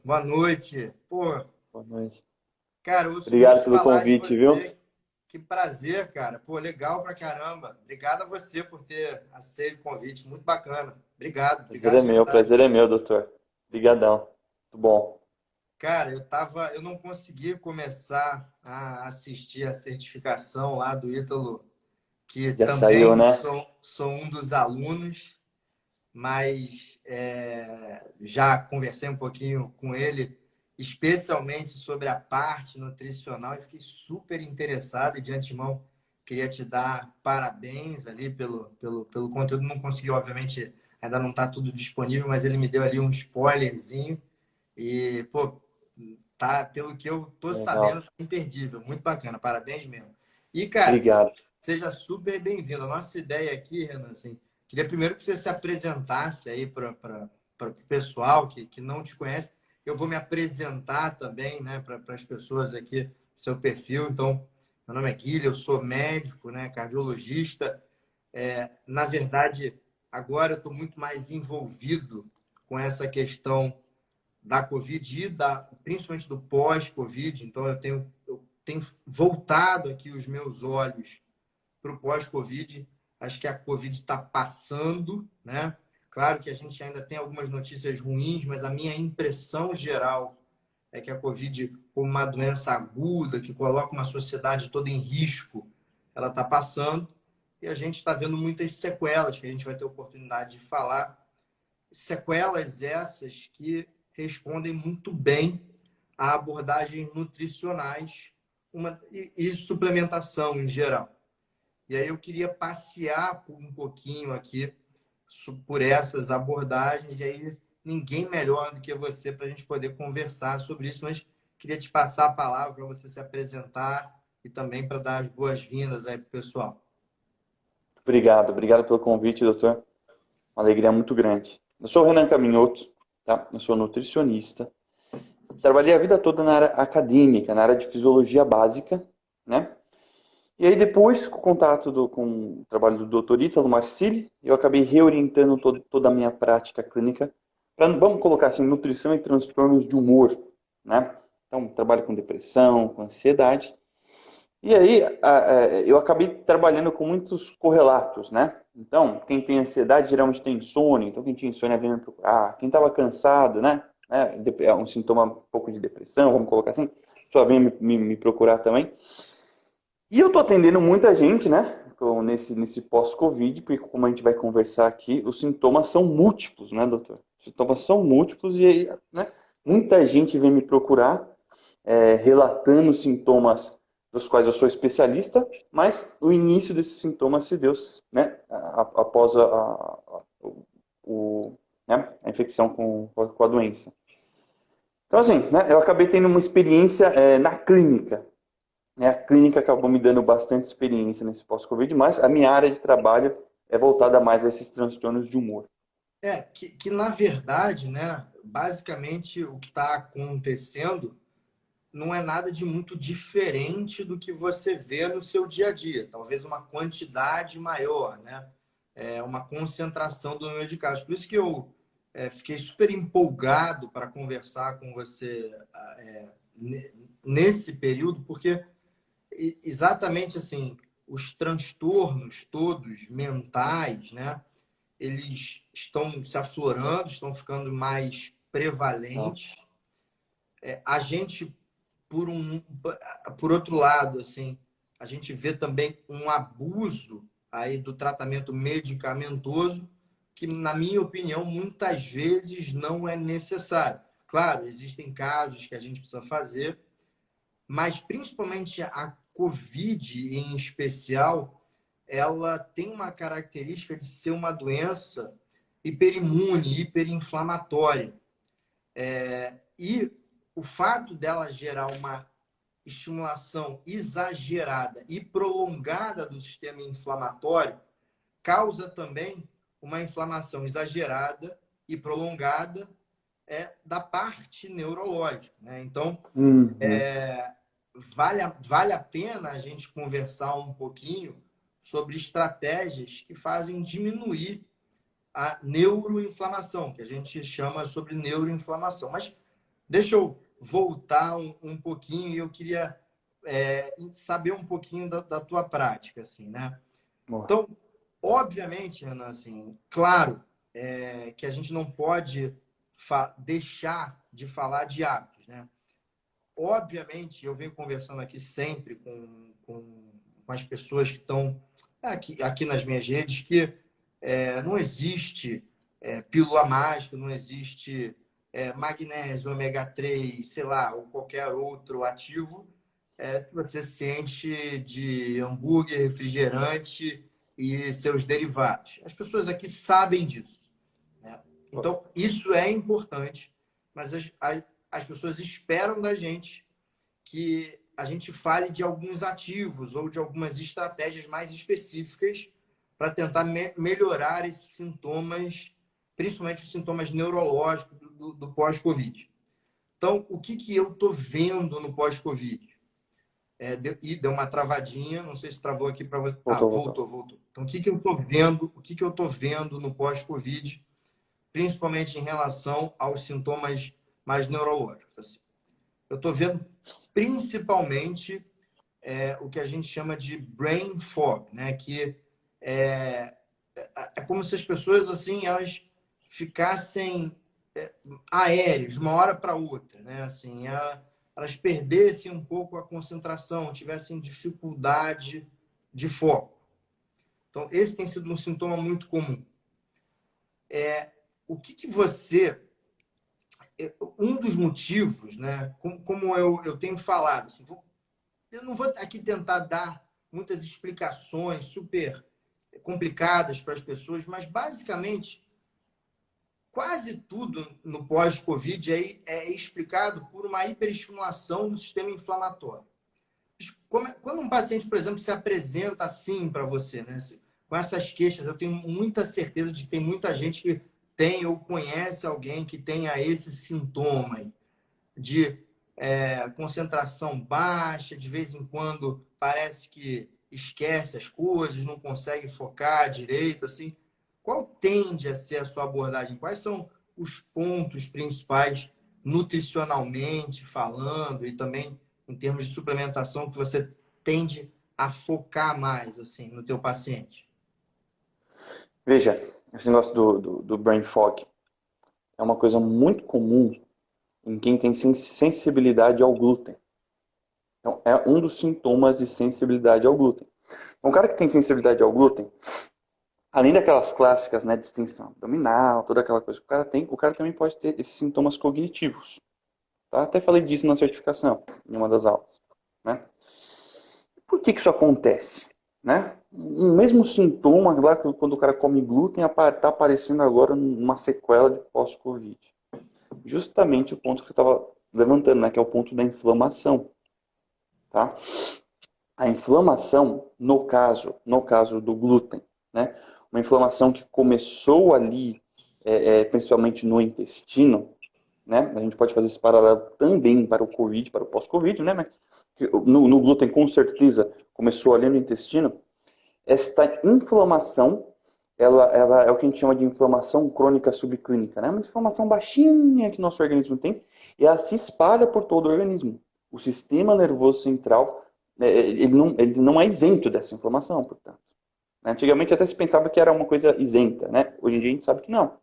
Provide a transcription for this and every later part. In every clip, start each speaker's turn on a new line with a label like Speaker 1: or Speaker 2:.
Speaker 1: Boa noite. Pô,
Speaker 2: Boa noite.
Speaker 1: cara, eu ouço muito
Speaker 2: Obrigado pelo
Speaker 1: falar de
Speaker 2: convite, viu?
Speaker 1: você. Que prazer, cara. Pô, legal pra caramba. Obrigado a você por ter aceito o convite. Muito bacana. Obrigado, obrigado de
Speaker 2: Prazer
Speaker 1: verdade.
Speaker 2: é meu, doutor. Obrigadão. Muito bom.
Speaker 1: Cara, eu não consegui começar a assistir a certificação lá do Ítalo, que
Speaker 2: Já saiu,
Speaker 1: também
Speaker 2: né?
Speaker 1: sou um dos alunos, mas já conversei um pouquinho com ele, especialmente sobre a parte nutricional, e fiquei super interessado e de antemão queria te dar parabéns ali pelo conteúdo. Não consegui, obviamente, ainda não está tudo disponível, mas ele me deu ali um spoilerzinho e, pô, tá, pelo que eu tô sabendo,
Speaker 2: Legal.
Speaker 1: tá imperdível. Muito bacana, parabéns mesmo. E, cara,
Speaker 2: Obrigado.
Speaker 1: seja super bem-vindo. A nossa ideia aqui, Renan, assim, queria primeiro que você se apresentasse aí para o pessoal que não te conhece. Eu vou me apresentar também, né, para as pessoas aqui, seu perfil. Então, meu nome é Guilherme, eu sou médico, né, cardiologista. Na verdade, agora eu estou muito mais envolvido com essa questão da Covid e principalmente do pós-Covid. Então, eu tenho voltado aqui os meus olhos para o pós-Covid. Acho que a Covid está passando, né? Claro que a gente ainda tem algumas notícias ruins, mas a minha impressão geral é que a Covid, como uma doença aguda, que coloca uma sociedade toda em risco, ela está passando e a gente está vendo muitas sequelas que a gente vai ter oportunidade de falar. Sequelas essas que respondem muito bem a abordagens nutricionais e suplementação em geral. E aí eu queria passear por um pouquinho aqui por essas abordagens, e aí ninguém melhor do que você para a gente poder conversar sobre isso, mas queria te passar a palavra para você se apresentar e também para dar as boas-vindas aí para o pessoal.
Speaker 2: Obrigado. Obrigado pelo convite, doutor. Uma alegria muito grande. Eu sou o Renan Caminhoto, tá? Eu sou nutricionista. Trabalhei a vida toda na área acadêmica, na área de fisiologia básica, né? E aí depois, com o contato com o trabalho do Dr. Ítalo Marcilli, eu acabei reorientando toda a minha prática clínica para, vamos colocar assim, nutrição e transtornos de humor, né? Então, trabalho com depressão, com ansiedade. E aí, eu acabei trabalhando com muitos correlatos, né? Então, quem tem ansiedade geralmente tem insônia, então quem tinha insônia vinha me procurar. Quem estava cansado, né? É um sintoma um pouco de depressão, vamos colocar assim, só vem me procurar também. E eu tô atendendo muita gente, né? Nesse pós-Covid, porque como a gente vai conversar aqui, os sintomas são múltiplos, né, doutor? Os sintomas são múltiplos e aí, né? Muita gente vem me procurar relatando sintomas dos quais eu sou especialista, mas o início desses sintomas se deu, né, após o, né, a infecção com a doença. Então, assim, né, eu acabei tendo uma experiência na clínica, né? A clínica acabou me dando bastante experiência nesse pós-Covid, mas a minha área de trabalho é voltada mais a esses transtornos de humor.
Speaker 1: Que na verdade, né, basicamente o que está acontecendo não é nada de muito diferente do que você vê no seu dia a dia. Talvez uma quantidade maior, né? Uma concentração do número de casos. Por isso que eu fiquei super empolgado para conversar com você nesse período, porque exatamente assim, os transtornos todos mentais, né? Eles estão se aflorando, estão ficando mais
Speaker 2: Não.
Speaker 1: prevalentes. A gente por outro lado, assim, a gente vê também um abuso aí do tratamento medicamentoso que, na minha opinião, muitas vezes não é necessário. Claro, existem casos que a gente precisa fazer, mas principalmente a COVID em especial, ela tem uma característica de ser uma doença hiperimune, hiperinflamatória. E o fato dela gerar uma estimulação exagerada e prolongada do sistema inflamatório causa também uma inflamação exagerada e prolongada da parte neurológica, né? Então,
Speaker 2: Uhum.
Speaker 1: vale a pena a gente conversar um pouquinho sobre estratégias que fazem diminuir a neuroinflamação, que a gente chama sobre neuroinflamação. Mas deixa eu voltar um pouquinho e eu queria saber um pouquinho da tua prática, assim, né?
Speaker 2: Boa.
Speaker 1: Então, obviamente, Renan, assim, claro, que a gente não pode deixar de falar de hábitos, né? Obviamente, eu venho conversando aqui sempre com as pessoas que estão aqui nas minhas redes que não existe pílula mágica, não existe magnésio, ômega 3, sei lá, ou qualquer outro ativo, se você se enche de hambúrguer, refrigerante e seus derivados. As pessoas aqui sabem disso, né? Então, isso é importante, mas as pessoas esperam da gente que a gente fale de alguns ativos ou de algumas estratégias mais específicas para tentar melhorar esses sintomas, principalmente os sintomas neurológicos do pós-Covid. Então, o que eu estou vendo no pós-Covid? Deu uma travadinha, não sei se travou aqui para você. Ah,
Speaker 2: Voltou, voltou.
Speaker 1: voltou. Então, o que eu estou vendo? O que eu estou vendo no pós-Covid, principalmente em relação aos sintomas mais neurológicos? Assim. Eu estou vendo principalmente o que a gente chama de brain fog, né? Que é, é como se as pessoas assim elas ficassem aéreas de uma hora para outra, né? Assim, elas perdessem um pouco a concentração, tivessem dificuldade de foco. Então, esse tem sido um sintoma muito comum. O que você um dos motivos, né? Como eu tenho falado, assim, eu não vou aqui tentar dar muitas explicações super complicadas para as pessoas, mas basicamente quase tudo no pós-Covid é explicado por uma hiperestimulação do sistema inflamatório. Quando um paciente, por exemplo, se apresenta assim para você, né, com essas queixas, eu tenho muita certeza de que tem muita gente que tem ou conhece alguém que tenha esse sintoma aí, de concentração baixa, de vez em quando parece que esquece as coisas, não consegue focar direito, assim. Qual tende a ser a sua abordagem? Quais são os pontos principais, nutricionalmente falando, e também em termos de suplementação, que você tende a focar mais assim no teu paciente?
Speaker 2: Veja, esse negócio do brain fog é uma coisa muito comum em quem tem sensibilidade ao glúten. Então, é um dos sintomas de sensibilidade ao glúten. Então, um cara que tem sensibilidade ao glúten, além daquelas clássicas, né, distensão abdominal, toda aquela coisa que o cara tem, o cara também pode ter esses sintomas cognitivos. Tá? Até falei disso na certificação, em uma das aulas. Né? Por que isso acontece? Né? O mesmo sintoma lá quando o cara come glúten está aparecendo agora numa sequela de pós-Covid. Justamente o ponto que você estava levantando, né, que é o ponto da inflamação. Tá? A inflamação, no caso do glúten, né, uma inflamação que começou ali, principalmente no intestino, né, a gente pode fazer esse paralelo também para o Covid, para o pós-Covid, né, mas no glúten com certeza começou ali no intestino. Esta inflamação, ela é o que a gente chama de inflamação crônica subclínica, né? Uma inflamação baixinha que nosso organismo tem e ela se espalha por todo o organismo. O sistema nervoso central, ele não é isento dessa inflamação, portanto. Antigamente até se pensava que era uma coisa isenta, né? Hoje em dia a gente sabe que não.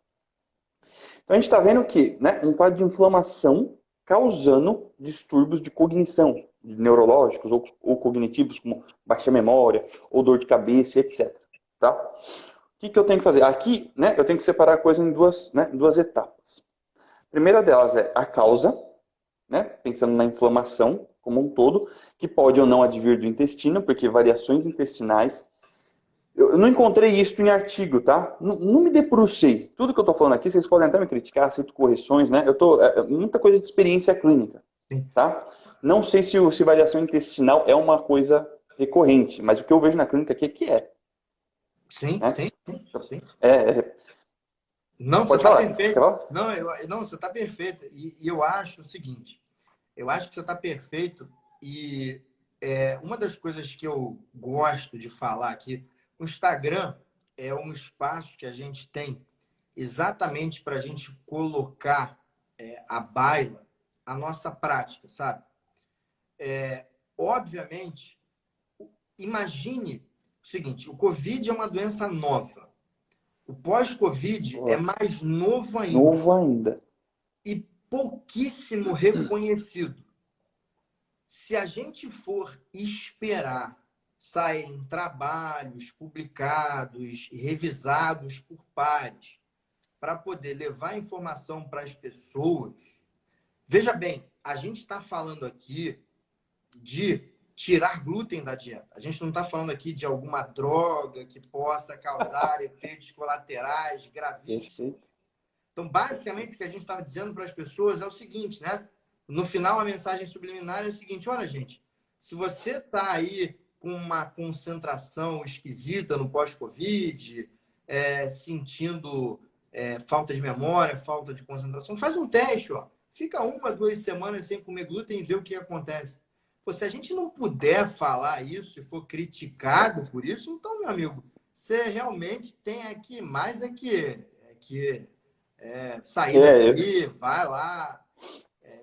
Speaker 2: Então a gente está vendo que, né, um quadro de inflamação causando distúrbios de cognição, neurológicos ou cognitivos, como baixa memória, ou dor de cabeça, etc. Tá? O que eu tenho que fazer? Aqui, né, eu tenho que separar a coisa em duas etapas. A primeira delas é a causa, né, pensando na inflamação como um todo, que pode ou não advir do intestino, porque variações intestinais. Eu não encontrei isso em artigo, tá? Não me debrucei. Tudo que eu tô falando aqui, vocês podem até me criticar, aceito correções, né? Eu tô muita coisa de experiência clínica,
Speaker 1: Sim,
Speaker 2: tá? Não sei se variação intestinal é uma coisa recorrente, mas o que eu vejo na clínica aqui é que é,
Speaker 1: sim,
Speaker 2: né?
Speaker 1: sim,
Speaker 2: Então,
Speaker 1: sim.
Speaker 2: é,
Speaker 1: Não, você
Speaker 2: pode
Speaker 1: está
Speaker 2: falar. Quer
Speaker 1: perfeito.
Speaker 2: falar?
Speaker 1: Não, você está perfeito. E eu acho o seguinte, eu acho que você está perfeito e uma das coisas que eu gosto de falar aqui, o Instagram é um espaço que a gente tem exatamente para a gente colocar à baila a nossa prática, sabe? Obviamente, imagine o seguinte, o Covid é uma doença nova. O pós-Covid é
Speaker 2: Boa.
Speaker 1: mais novo ainda
Speaker 2: Novo ainda.
Speaker 1: e pouquíssimo reconhecido. Se a gente for esperar saírem trabalhos publicados, revisados por pares, para poder levar informação para as pessoas, veja bem, a gente está falando aqui de tirar glúten da dieta. A gente não está falando aqui de alguma droga que possa causar efeitos colaterais gravíssimos.
Speaker 2: Perfeito.
Speaker 1: Então, basicamente, o que a gente está dizendo para as pessoas é o seguinte, né? No final, a mensagem subliminar é o seguinte: olha, gente, se você está aí com uma concentração esquisita no pós-Covid, sentindo falta de memória, falta de concentração, faz um teste, ó. Fica 1, 2 semanas sem comer glúten e vê o que acontece. Pô, se a gente não puder falar isso e for criticado por isso, então, meu amigo, você realmente tem aqui mais sair daqui, vai lá,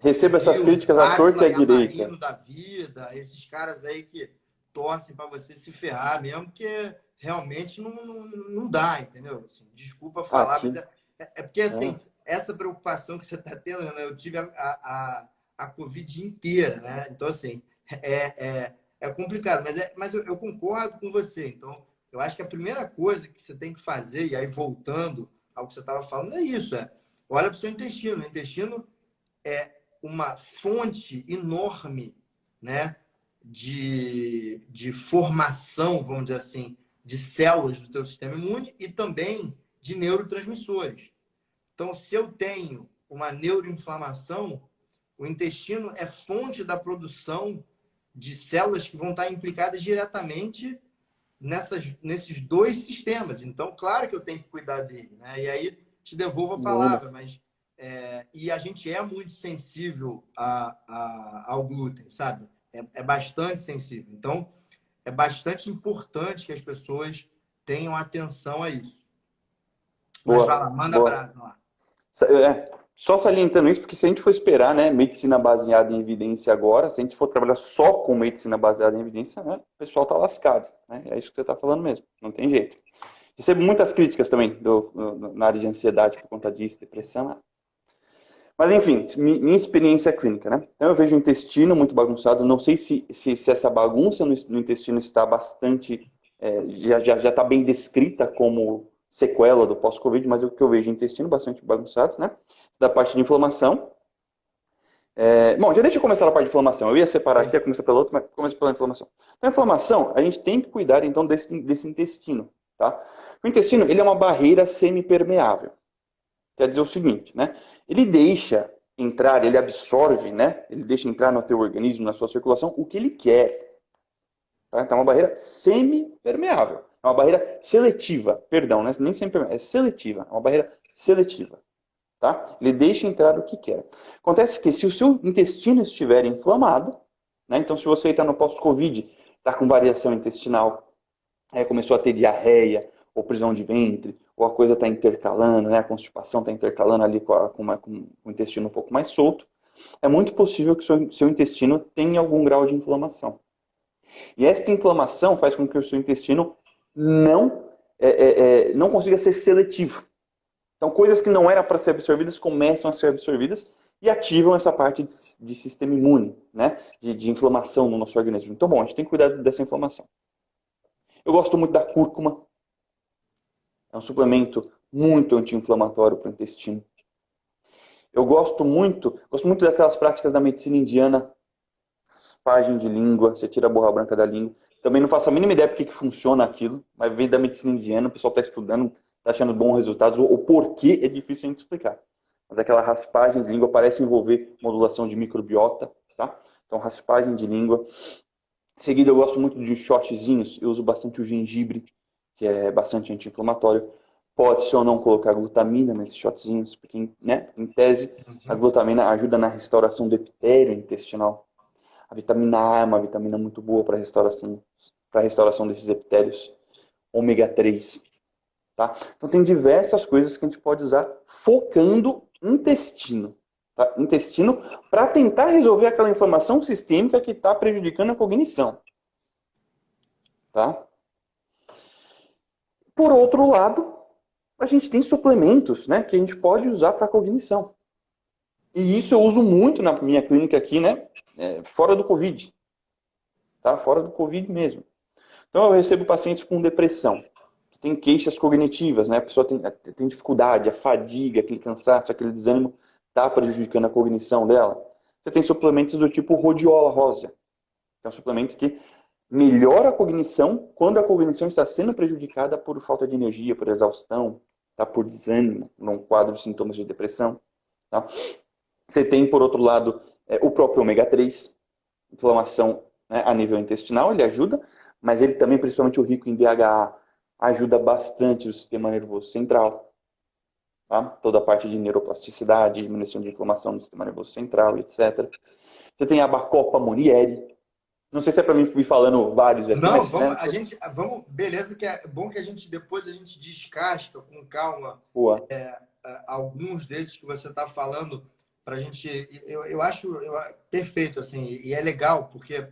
Speaker 2: Recebo essas
Speaker 1: seguir o
Speaker 2: críticas à torta
Speaker 1: Fátila
Speaker 2: e à
Speaker 1: e a
Speaker 2: direita.
Speaker 1: Marino da vida, esses caras aí que torcem para você se ferrar mesmo, porque realmente não dá, entendeu? Assim, desculpa falar, mas
Speaker 2: Aqui.
Speaker 1: porque
Speaker 2: É.
Speaker 1: assim, essa preocupação que você está tendo, né? Eu tive a Covid inteira, né? Então, assim, é complicado, mas eu concordo com você. Então, eu acho que a primeira coisa que você tem que fazer, e aí voltando ao que você estava falando, é isso: olha para o seu intestino. O intestino é uma fonte enorme, né, de formação, vamos dizer assim, de células do teu sistema imune e também de neurotransmissores. Então, se eu tenho uma neuroinflamação, o intestino é fonte da produção de células que vão estar implicadas diretamente nesses dois sistemas. Então, claro que eu tenho que cuidar dele, né? E aí te devolvo a
Speaker 2: Muda.
Speaker 1: palavra, mas e a gente é muito sensível ao glúten, sabe? É bastante sensível. Então, é bastante importante que as pessoas tenham atenção a isso. Mas vai lá,
Speaker 2: Boa,
Speaker 1: manda
Speaker 2: boa.
Speaker 1: brasa lá.
Speaker 2: Só salientando isso, porque se a gente for esperar, né, medicina baseada em evidência agora, se a gente for trabalhar só com medicina baseada em evidência, né, o pessoal tá lascado, né? É isso que você tá falando mesmo, não tem jeito. Recebo muitas críticas também na área de ansiedade por conta disso, depressão. Né? Mas enfim, minha experiência clínica, né? Então eu vejo o intestino muito bagunçado, não sei se essa bagunça no intestino está bastante, já está bem descrita como sequela do pós-Covid, mas o que eu vejo o intestino bastante bagunçado, né? Da parte de inflamação. Bom, já deixa eu começar a parte de inflamação. Eu ia separar aqui, ia começar pela outra, mas começo pela inflamação. Então, a inflamação, a gente tem que cuidar, então, desse intestino, tá? O intestino, ele é uma barreira semipermeável. Quer dizer o seguinte, né? Ele deixa entrar, ele absorve, né? Ele deixa entrar no teu organismo, na sua circulação, o que ele quer. Tá? Então, é uma barreira semipermeável. É uma barreira seletiva, perdão, né? Nem semipermeável, é seletiva. É uma barreira seletiva. Tá? Ele deixa entrar o que quer. Acontece que se o seu intestino estiver inflamado, né? Então se você está no pós-Covid, está com variação intestinal, começou a ter diarreia, ou prisão de ventre, ou a coisa está intercalando, né? A constipação está intercalando ali com o intestino um pouco mais solto, é muito possível que o seu intestino tenha algum grau de inflamação. E esta inflamação faz com que o seu intestino não consiga ser seletivo. Então, coisas que não eram para ser absorvidas começam a ser absorvidas e ativam essa parte de sistema imune, né? De inflamação no nosso organismo. Então, bom, a gente tem que cuidar dessa inflamação. Eu gosto muito da cúrcuma. É um suplemento muito anti-inflamatório para o intestino. Eu gosto muito daquelas práticas da medicina indiana, raspagem de língua, você tira a borra branca da língua. Também não faço a mínima ideia por que funciona aquilo, mas vem da medicina indiana, o pessoal está estudando, está achando bons resultados. O porquê é difícil a gente explicar. Mas aquela raspagem de língua parece envolver modulação de microbiota, tá? Então, raspagem de língua. Em seguida, eu gosto muito de shotzinhos. Eu uso bastante o gengibre, que é bastante anti-inflamatório. Pode-se ou não colocar glutamina nesses shotzinhos, porque, né, em tese, a glutamina ajuda na restauração do epitélio intestinal. A vitamina A é uma vitamina muito boa para a restauração desses epitélios. Ômega 3. Tá? Então tem diversas coisas que a gente pode usar focando intestino. tá? Intestino, para tentar resolver aquela inflamação sistêmica que está prejudicando a cognição. Tá? Por outro lado, a gente tem suplementos, né, que a gente pode usar para cognição. E isso eu uso muito na minha clínica aqui, né, fora do Covid. Tá? Fora do Covid mesmo. Então eu recebo pacientes com depressão, que tem queixas cognitivas, né? A pessoa tem dificuldade, a fadiga, aquele cansaço, aquele desânimo está prejudicando a cognição dela. Você tem suplementos do tipo rhodiola rósea, que é um suplemento que melhora a cognição quando a cognição está sendo prejudicada por falta de energia, por exaustão, tá? Por desânimo, num quadro de sintomas de depressão. Tá? Você tem, por outro lado, o próprio ômega 3, inflamação, né, a nível intestinal, ele ajuda, mas ele também, principalmente o rico em DHA, ajuda bastante o sistema nervoso central. Tá? Toda a parte de neuroplasticidade, diminuição de inflamação no sistema nervoso central, etc. Você tem a Bacopa Monieri. Não sei se é para mim ir falando vários aqui,
Speaker 1: Não,
Speaker 2: mas...
Speaker 1: vamos,
Speaker 2: Né,
Speaker 1: vamos, beleza, que é bom que depois a gente descasca com calma
Speaker 2: boa.
Speaker 1: alguns desses que você está falando para a gente. Eu acho perfeito, assim, e é legal, porque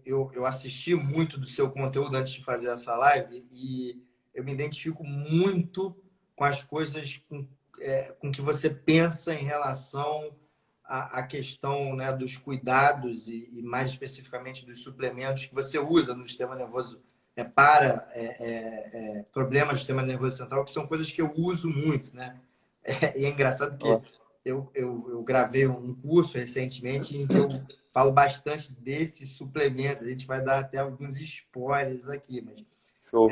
Speaker 1: eu assisti muito do seu conteúdo antes de fazer essa live e eu me identifico muito com as coisas com que você pensa em relação à questão, né, dos cuidados e mais especificamente dos suplementos que você usa no sistema nervoso para problemas do sistema nervoso central, que são coisas que eu uso muito, né? E é engraçado que eu gravei um curso recentemente em que eu falo bastante desses suplementos. A gente vai dar até alguns spoilers aqui, mas
Speaker 2: Show.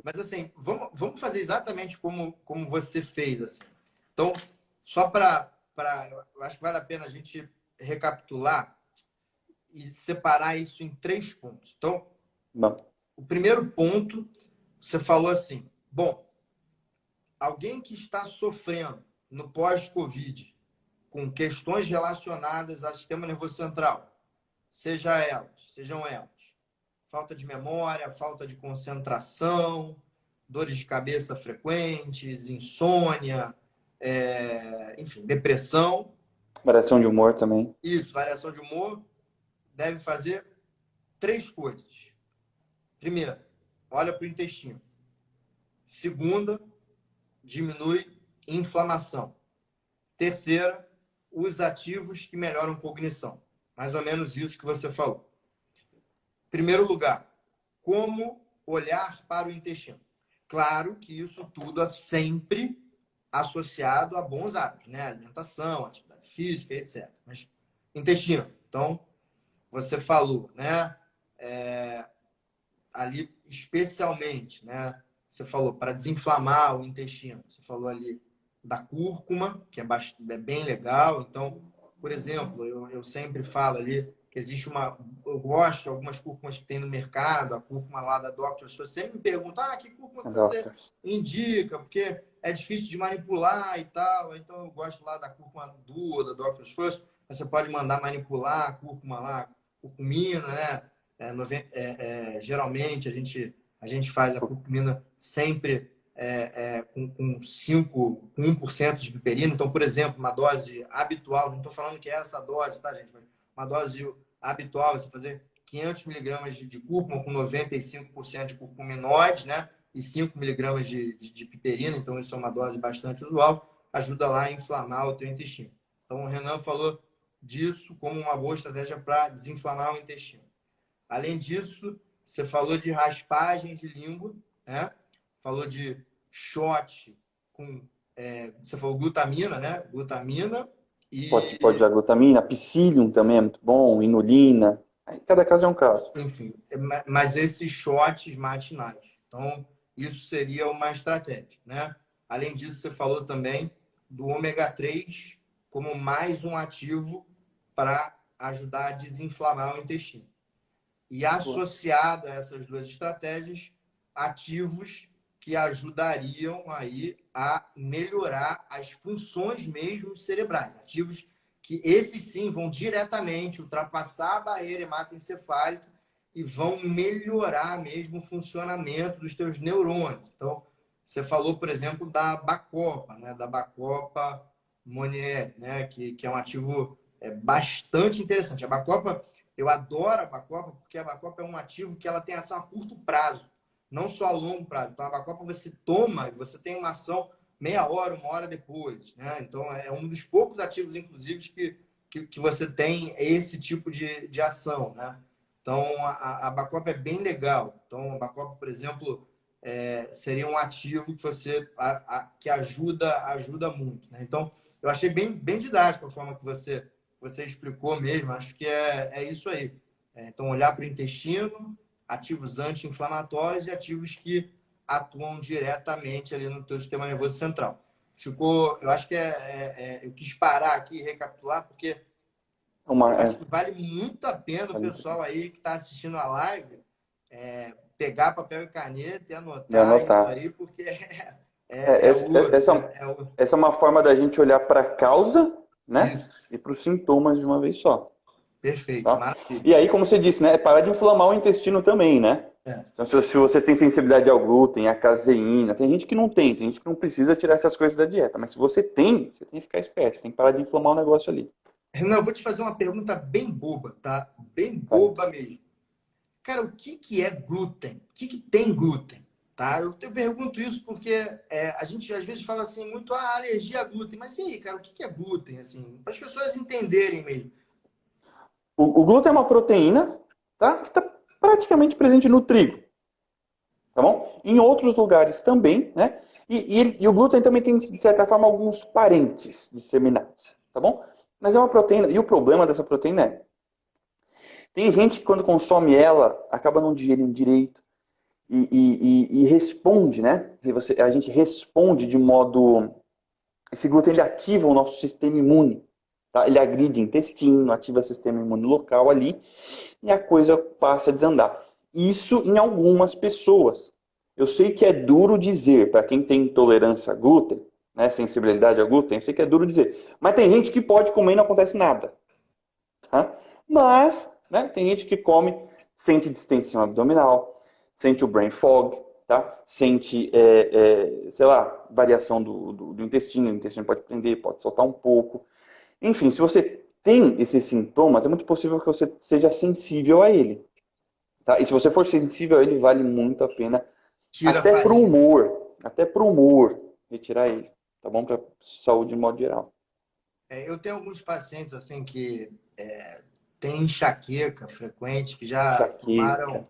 Speaker 1: mas assim, vamos fazer exatamente como você fez, assim. Então, só eu acho que vale a pena a gente recapitular e separar isso em 3 pontos. Então,
Speaker 2: Não.
Speaker 1: o primeiro ponto, você falou assim, bom, alguém que está sofrendo no pós-Covid com questões relacionadas ao sistema nervoso central, sejam elas, falta de memória, falta de concentração, dores de cabeça frequentes, insônia, enfim, depressão.
Speaker 2: Variação de humor também.
Speaker 1: Isso, variação de humor, deve fazer 3 coisas. Primeiro, olha para o intestino. Segunda, diminui inflamação. Terceira, os ativos que melhoram cognição. Mais ou menos isso que você falou. Primeiro lugar, como olhar para o intestino. Claro que isso tudo é sempre associado a bons hábitos, né? Alimentação, atividade física, etc. Mas intestino. Então, você falou, né? Ali, especialmente, né? Você falou para desinflamar o intestino. Você falou ali da cúrcuma, que é bem legal. Então, por exemplo, eu sempre falo ali que existe eu gosto de algumas cúrcumas que tem no mercado, a cúrcuma lá da Dr. Seuss. Você sempre me pergunta, que cúrcuma que você indica? Porque é difícil de manipular e tal. Então, eu gosto lá da cúrcuma Duo, da Dr. Seuss. Você pode mandar manipular a cúrcuma lá, curcumina, né? Geralmente, a gente faz a curcumina sempre com 1% de piperina. Então, por exemplo, uma dose habitual, não estou falando que é essa dose, tá, gente? Mas uma dose habitual, você fazer 500 miligramas de cúrcuma com 95% de curcuminoides, né? E 5 miligramas de piperina. Então, isso é uma dose bastante usual. Ajuda lá a inflamar o teu intestino. Então, o Renan falou disso como uma boa estratégia para desinflamar o intestino. Além disso, você falou de raspagem de língua, né? Falou de shot com... você falou glutamina, né? Glutamina e...
Speaker 2: Pode usar glutamina, psyllium também é muito bom, inulina. Aí, cada caso é um caso.
Speaker 1: Enfim, mas esses shots matinais. Então, isso seria uma estratégia, né? Além disso, você falou também do ômega 3 como mais um ativo para ajudar a desinflamar o intestino. E associado a essas 2 estratégias, ativos que ajudariam aí a melhorar as funções mesmo cerebrais. Ativos que esses sim vão diretamente ultrapassar a barreira hematoencefálica e vão melhorar mesmo o funcionamento dos teus neurônios. Então, você falou, por exemplo, da Bacopa, né? Da Bacopa Monnier, né? Que é um ativo bastante interessante. A Bacopa, eu adoro a Bacopa porque a Bacopa é um ativo que ela tem ação a curto prazo, não só a longo prazo. Então, a Bacopa você toma e você tem uma ação meia hora, uma hora depois, né? Então, é um dos poucos ativos, inclusive, que você tem esse tipo de ação, né? Então, a Bacopa é bem legal. Então, a Bacopa, por exemplo, seria um ativo que que ajuda muito, né? Então, eu achei bem didático a forma que você explicou mesmo. Acho que é isso aí. Então, olhar para o intestino, ativos anti-inflamatórios e ativos que atuam diretamente ali no teu sistema nervoso central. Eu acho que eu quis parar aqui e recapitular, porque
Speaker 2: Uma,
Speaker 1: eu acho
Speaker 2: é,
Speaker 1: que vale muito a pena o pessoal aí que está assistindo a live pegar papel e caneta e
Speaker 2: de
Speaker 1: anotar isso
Speaker 2: anotar.
Speaker 1: aí, porque
Speaker 2: É,
Speaker 1: é ouro, né?
Speaker 2: essa é uma forma da gente olhar para a causa, né?
Speaker 1: Isso,
Speaker 2: E para os sintomas de uma vez só,
Speaker 1: perfeito,
Speaker 2: tá?
Speaker 1: maravilha.
Speaker 2: E aí, como você disse, né? É parar de inflamar o intestino também, né?
Speaker 1: É.
Speaker 2: Então, se você tem sensibilidade ao glúten, à caseína, tem gente que não tem gente que não precisa tirar essas coisas da dieta. Mas se você tem que ficar esperto, tem que parar de inflamar o negócio ali.
Speaker 1: Renan, eu vou te fazer uma pergunta bem boba, tá? Bem
Speaker 2: Vai.
Speaker 1: boba mesmo. Cara, o que é glúten? O que tem glúten? Tá? Eu pergunto isso porque a gente às vezes fala assim muito alergia a glúten, mas e aí, cara, o que é glúten? Assim, para as pessoas entenderem mesmo.
Speaker 2: O glúten é uma proteína, tá? Que está praticamente presente no trigo, tá bom? Em outros lugares também, né? E o glúten também tem, de certa forma, alguns parentes disseminados, tá bom? Mas é uma proteína, e o problema dessa proteína tem gente que quando consome ela, acaba não digerindo direito e responde, né? A gente responde de modo... Esse glúten ele ativa o nosso sistema imune, tá? Ele agride intestino, ativa o sistema imune local ali, e a coisa passa a desandar. Isso em algumas pessoas. Eu sei que é duro dizer, para quem tem intolerância a glúten, né, sensibilidade a glúten, eu sei que é duro dizer. Mas tem gente que pode comer e não acontece nada. Tá? Mas, né, tem gente que come, sente distensão abdominal, sente o brain fog, tá? Sente, sei lá, variação do intestino. O intestino pode prender, pode soltar um pouco. Enfim, se você tem esses sintomas, é muito possível que você seja sensível a ele. Tá? E se você for sensível a ele, vale muito a pena,
Speaker 1: Tira a farinha.
Speaker 2: até pro humor, retirar ele. Tá bom? Para saúde de modo geral.
Speaker 1: Eu tenho alguns pacientes assim que têm enxaqueca frequente, que já
Speaker 2: Enxaqueca.
Speaker 1: tomaram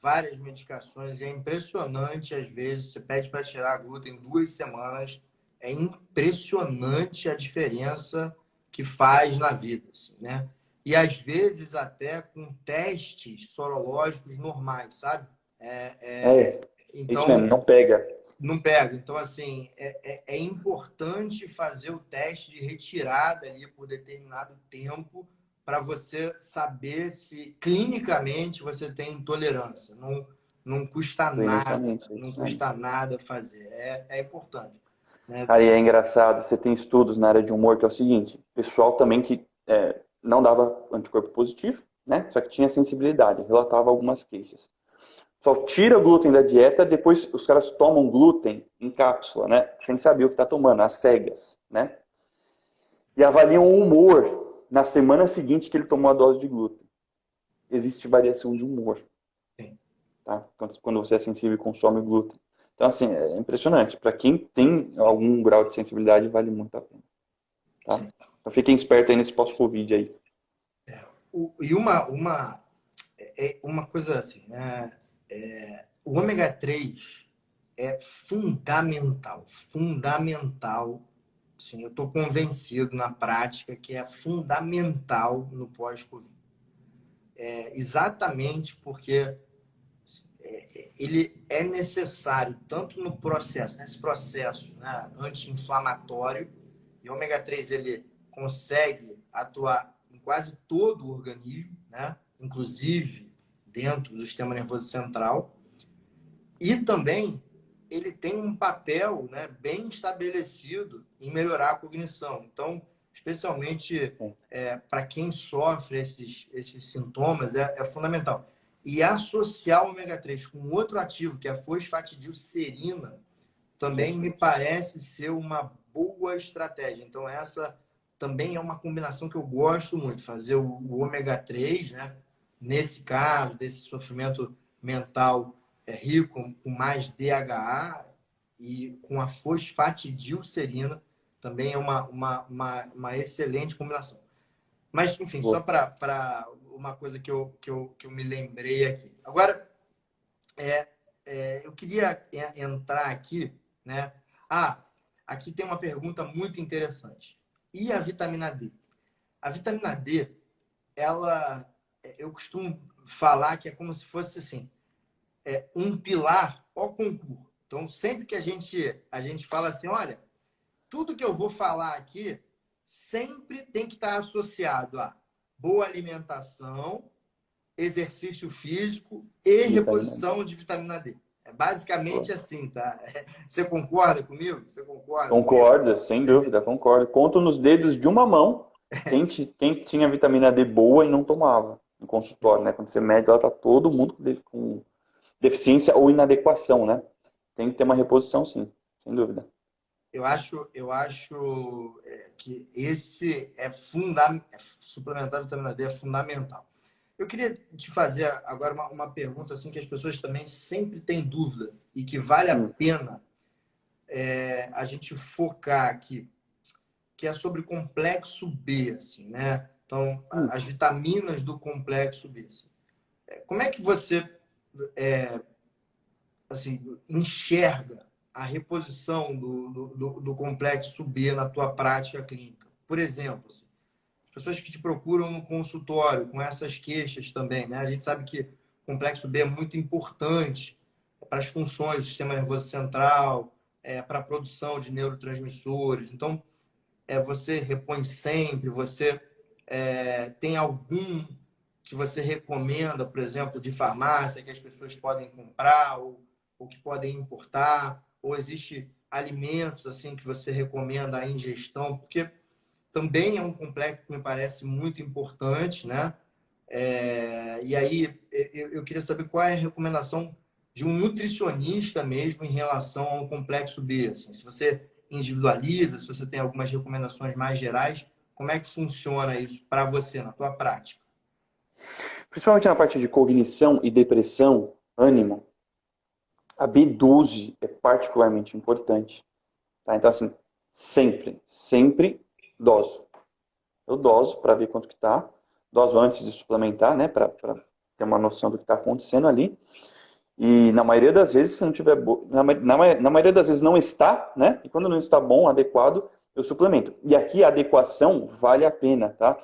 Speaker 1: várias medicações e é impressionante às vezes. Você pede para tirar a glúten em 2 semanas, é impressionante a diferença que faz na vida, assim, né? E às vezes até com testes sorológicos normais, sabe? É, é,
Speaker 2: É, isso mesmo,
Speaker 1: então,
Speaker 2: não pega.
Speaker 1: não pega. Então, assim, é importante fazer o teste de retirada ali por determinado tempo para você saber se clinicamente você tem intolerância. Não custa nada,
Speaker 2: Clinicamente, é
Speaker 1: não
Speaker 2: isso mesmo.
Speaker 1: custa nada fazer. É importante, né?
Speaker 2: Aí é engraçado, você tem estudos na área de humor que é o seguinte, pessoal também que não dava anticorpo positivo, né? Só que tinha sensibilidade, relatava algumas queixas. Só tira o glúten da dieta, depois os caras tomam glúten em cápsula, né? Sem saber o que tá tomando, às cegas, né? E avaliam o humor na semana seguinte que ele tomou a dose de glúten. Existe variação de humor,
Speaker 1: Sim,
Speaker 2: tá? Quando você é sensível e consome glúten. Então, assim, é impressionante. Para quem tem algum grau de sensibilidade, vale muito a pena, tá?
Speaker 1: sim.
Speaker 2: Então, fiquem espertos aí nesse pós-Covid aí.
Speaker 1: E uma coisa assim, né? O ômega 3 é fundamental, fundamental. Sim, eu estou convencido na prática que é fundamental no pós-Covid. Exatamente porque ele é necessário tanto no processo, nesse processo, né, anti-inflamatório, e o ômega 3 ele consegue atuar em quase todo o organismo, né, inclusive dentro do sistema nervoso central, e também ele tem um papel, né, bem estabelecido em melhorar a cognição. Então, especialmente para quem sofre esses sintomas, é fundamental. E associar o ômega 3 com outro ativo, que é a fosfatidilcerina, também me parece ser uma boa estratégia. Então, essa também é uma combinação que eu gosto muito, fazer o ômega 3, né? Nesse caso, desse sofrimento mental rico, com mais DHA e com a fosfatidilcerina, também é uma excelente combinação. Mas, enfim, só para uma coisa que eu me lembrei aqui. Agora, eu queria entrar aqui, né? Aqui tem uma pergunta muito interessante. E a vitamina D? A vitamina D, ela, eu costumo falar que é como se fosse assim, um pilar ao concurso. Então, sempre que a gente fala assim, olha, tudo que eu vou falar aqui sempre tem que estar associado a boa alimentação, exercício físico e
Speaker 2: Vitamina D.
Speaker 1: reposição de vitamina D. É basicamente assim, tá? Você concorda comigo? Você concorda comigo?
Speaker 2: Concordo, sem dúvida, concordo. Conto nos dedos de uma mão quem tinha vitamina D boa e não tomava no consultório, né? Quando você mede, ela tá todo mundo com deficiência ou inadequação, né? Tem que ter uma reposição, sim, sem dúvida.
Speaker 1: Eu acho que esse é fundamental. Suplementar a vitamina D é fundamental. Eu queria te fazer agora uma pergunta assim que as pessoas também sempre têm dúvida e que vale a pena a gente focar aqui, que é sobre complexo B, assim, né? Então, as vitaminas do complexo B. Assim. Como é que você assim, enxerga a reposição do complexo B na tua prática clínica? Por exemplo, assim, as pessoas que te procuram no consultório com essas queixas também, né? A gente sabe que o complexo B é muito importante para as funções do sistema nervoso central, para a produção de neurotransmissores. Então, você repõe sempre, você tem algum que você recomenda, por exemplo, de farmácia, que as pessoas podem comprar ou que podem importar, ou existe alimentos assim que você recomenda a ingestão, porque também é um complexo que me parece muito importante, né? E aí eu queria saber qual é a recomendação de um nutricionista mesmo em relação ao complexo B. Assim, se você individualiza, se você tem algumas recomendações mais gerais, como é que funciona isso para você, na tua prática?
Speaker 2: Principalmente na parte de cognição e depressão, ânimo, a B12 é particularmente importante. Tá? Então, assim, sempre doso. Eu doso para ver quanto que tá. Doso antes de suplementar, né? Para ter uma noção do que está acontecendo ali. E na maioria das vezes, se não tiver na maioria das vezes não está, né? E quando não está bom, adequado, eu suplemento. E aqui a adequação vale a pena, tá?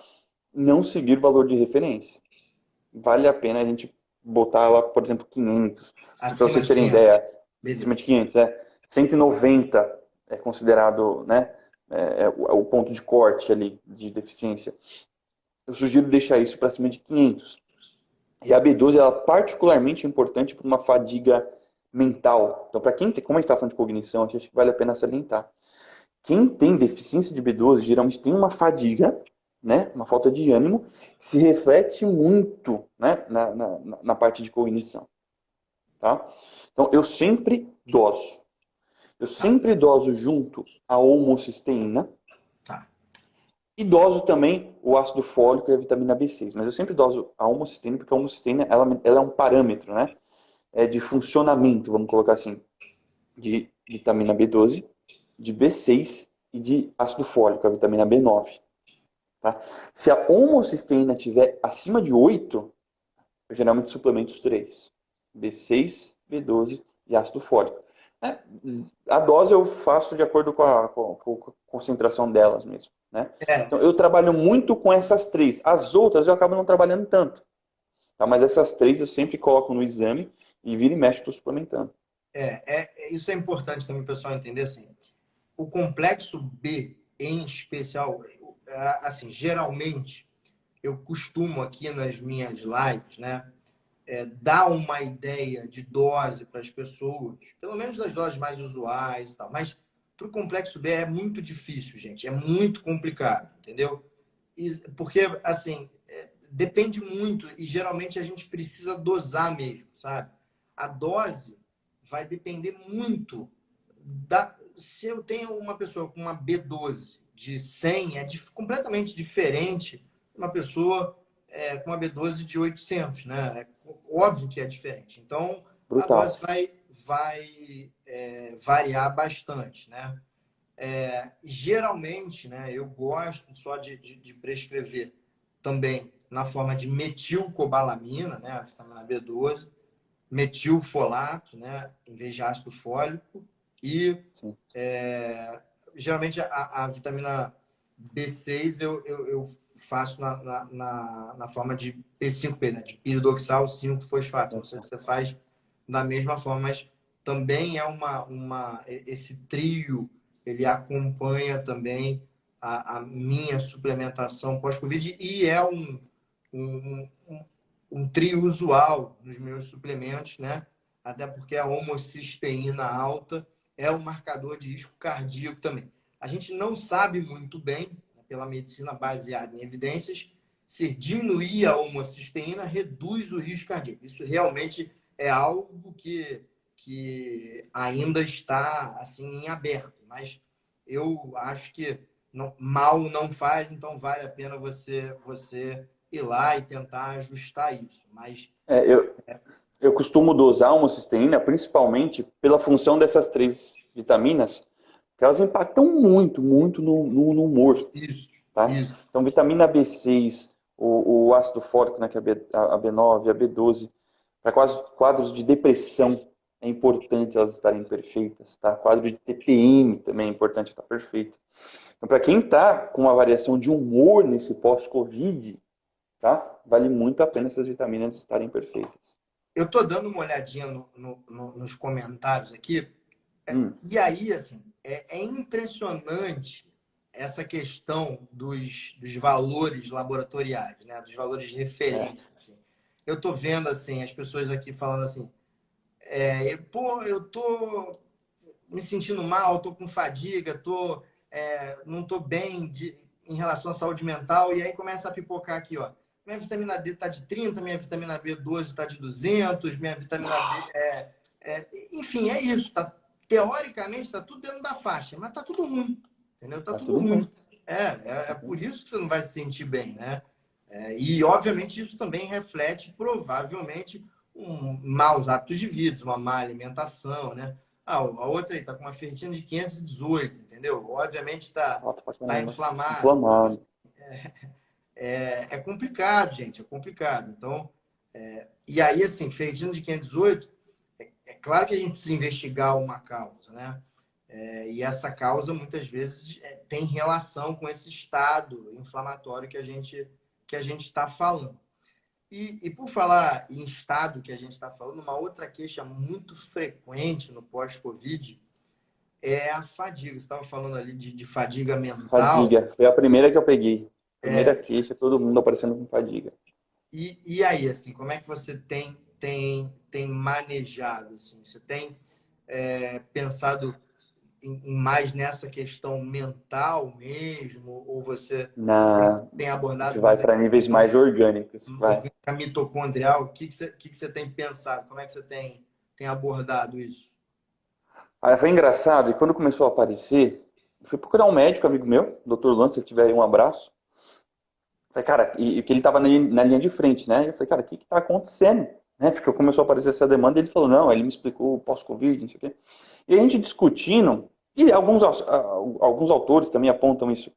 Speaker 2: Não seguir o valor de referência. Vale a pena a gente botar lá, por exemplo, 500. Para
Speaker 1: Acima
Speaker 2: vocês
Speaker 1: de
Speaker 2: terem
Speaker 1: 500.
Speaker 2: ideia, acima de
Speaker 1: Beleza.
Speaker 2: 500, 190 é considerado, né? O ponto de corte ali de deficiência. Eu sugiro deixar isso para cima de 500. E a B12 ela é particularmente importante para uma fadiga mental. Então, para quem tem, como a gente está falando de cognição aqui, acho que vale a pena salientar. Quem tem deficiência de B12 geralmente tem uma fadiga, né, uma falta de ânimo, que se reflete muito, né, na parte de cognição. Tá? Então, eu sempre doso. Eu
Speaker 1: Tá,
Speaker 2: sempre doso junto a homocisteína.
Speaker 1: tá.
Speaker 2: E doso também o ácido fólico e a vitamina B6. Mas eu sempre doso a homocisteína, porque a homocisteína ela é um parâmetro, né? De funcionamento, vamos colocar assim, de vitamina B12, de B6 e de ácido fólico, a vitamina B9. Tá? Se a homocisteína estiver acima de 8, eu geralmente suplemento os três. B6, B12 e ácido fólico. A dose eu faço de acordo com a concentração delas mesmo. Né?
Speaker 1: É,
Speaker 2: Então, eu trabalho muito com essas três. As outras eu acabo não trabalhando tanto. Tá? Mas essas três eu sempre coloco no exame e vira e mexe estou suplementando.
Speaker 1: isso é importante também o pessoal entender assim. O complexo B, em especial, assim, geralmente eu costumo aqui nas minhas lives, né, dar uma ideia de dose para as pessoas, pelo menos das doses mais usuais e tal. Mas para o complexo B é muito difícil, gente. É muito complicado, entendeu? Porque, assim, depende muito e geralmente a gente precisa dosar mesmo, sabe? A dose vai depender muito se eu tenho uma pessoa com uma B12 de 100, completamente diferente de uma pessoa com uma B12 de 800, né? É óbvio que é diferente. Então, a
Speaker 2: Brutal.
Speaker 1: dose vai variar bastante, né? Geralmente, né, eu gosto só de prescrever também na forma de metilcobalamina, né, a vitamina B12, metilfolato, né, em vez de ácido fólico, e
Speaker 2: Sim.
Speaker 1: geralmente a vitamina B6 eu faço na forma de P5P, né, de piridoxal 5-fosfato. Não sei se você faz da mesma forma, mas também é esse trio, ele acompanha também a minha suplementação pós-Covid e é um, um, um trio usual nos meus suplementos, né? Até porque a homocisteína alta é um marcador de risco cardíaco também. A gente não sabe muito bem, pela medicina baseada em evidências, se diminuir a homocisteína reduz o risco cardíaco. Isso realmente é algo que ainda está assim em aberto, mas eu acho que mal não faz, então vale a pena você ir lá e tentar ajustar isso. Mas
Speaker 2: Eu costumo dosar homocisteína principalmente pela função dessas três vitaminas, que elas impactam muito, muito no humor,
Speaker 1: isso,
Speaker 2: tá?
Speaker 1: isso.
Speaker 2: Então, vitamina B6, o ácido fólico, né, que é a B9, a B12, para quadros de depressão é importante elas estarem perfeitas, tá? Quadro de TPM também é importante estar perfeito. Então, para quem está com uma variação de humor nesse pós-Covid, tá? Vale muito a pena essas vitaminas estarem perfeitas.
Speaker 1: Eu estou dando uma olhadinha nos comentários aqui. E aí, assim, é impressionante essa questão dos valores laboratoriais, né? Dos valores de
Speaker 2: É,
Speaker 1: referência. Assim. Eu estou vendo assim, as pessoas aqui falando assim, eu tô me sentindo mal, estou com fadiga, não estou bem em relação à saúde mental, e aí começa a pipocar aqui, ó. Minha vitamina D está de 30, minha vitamina B12 está de 200, minha vitamina D enfim, é isso. Teoricamente está tudo dentro da faixa, mas está tudo ruim, entendeu? Está
Speaker 2: tá
Speaker 1: tudo
Speaker 2: tudo
Speaker 1: ruim.
Speaker 2: ruim.
Speaker 1: É por isso que você não vai se sentir bem, né? E, obviamente, isso também reflete, provavelmente, maus hábitos de vida, uma má alimentação, né? A outra aí está com uma ferritina de 518, entendeu? Obviamente
Speaker 2: Alto pra
Speaker 1: tá
Speaker 2: caramba.
Speaker 1: inflamado. Então, assim,
Speaker 2: Inflamado.
Speaker 1: é complicado, gente, é complicado. Então, e aí, assim, ferritina de 518, é claro que a gente precisa investigar uma causa, né? E essa causa, muitas vezes, tem relação com esse estado inflamatório que a gente está falando. E por falar em estado que a gente está falando, uma outra queixa muito frequente no pós-Covid é a fadiga. Você estava falando ali de fadiga mental.
Speaker 2: Fadiga. Foi a primeira que eu peguei. Primeira queixa, todo mundo aparecendo com fadiga.
Speaker 1: E aí, assim, como é que você tem manejado? Assim? Você tem pensado mais nessa questão mental mesmo? Ou você
Speaker 2: Na...
Speaker 1: tem
Speaker 2: A gente
Speaker 1: abordado
Speaker 2: vai
Speaker 1: mais a
Speaker 2: para níveis
Speaker 1: questão
Speaker 2: mais orgânicos. Vai.
Speaker 1: orgânica mitocondrial? O que você tem pensado? Como é que você tem abordado isso?
Speaker 2: Aí foi engraçado, e quando começou a aparecer, eu fui procurar um médico, amigo meu, Dr. Lance, se tiver aí um abraço. Falei, cara, e que ele estava na linha de frente, né? Eu falei, cara, o que está acontecendo? Né? Porque começou a aparecer essa demanda e ele falou, não, ele me explicou o pós-Covid, não sei o quê. E a gente discutindo, e alguns autores também apontam isso.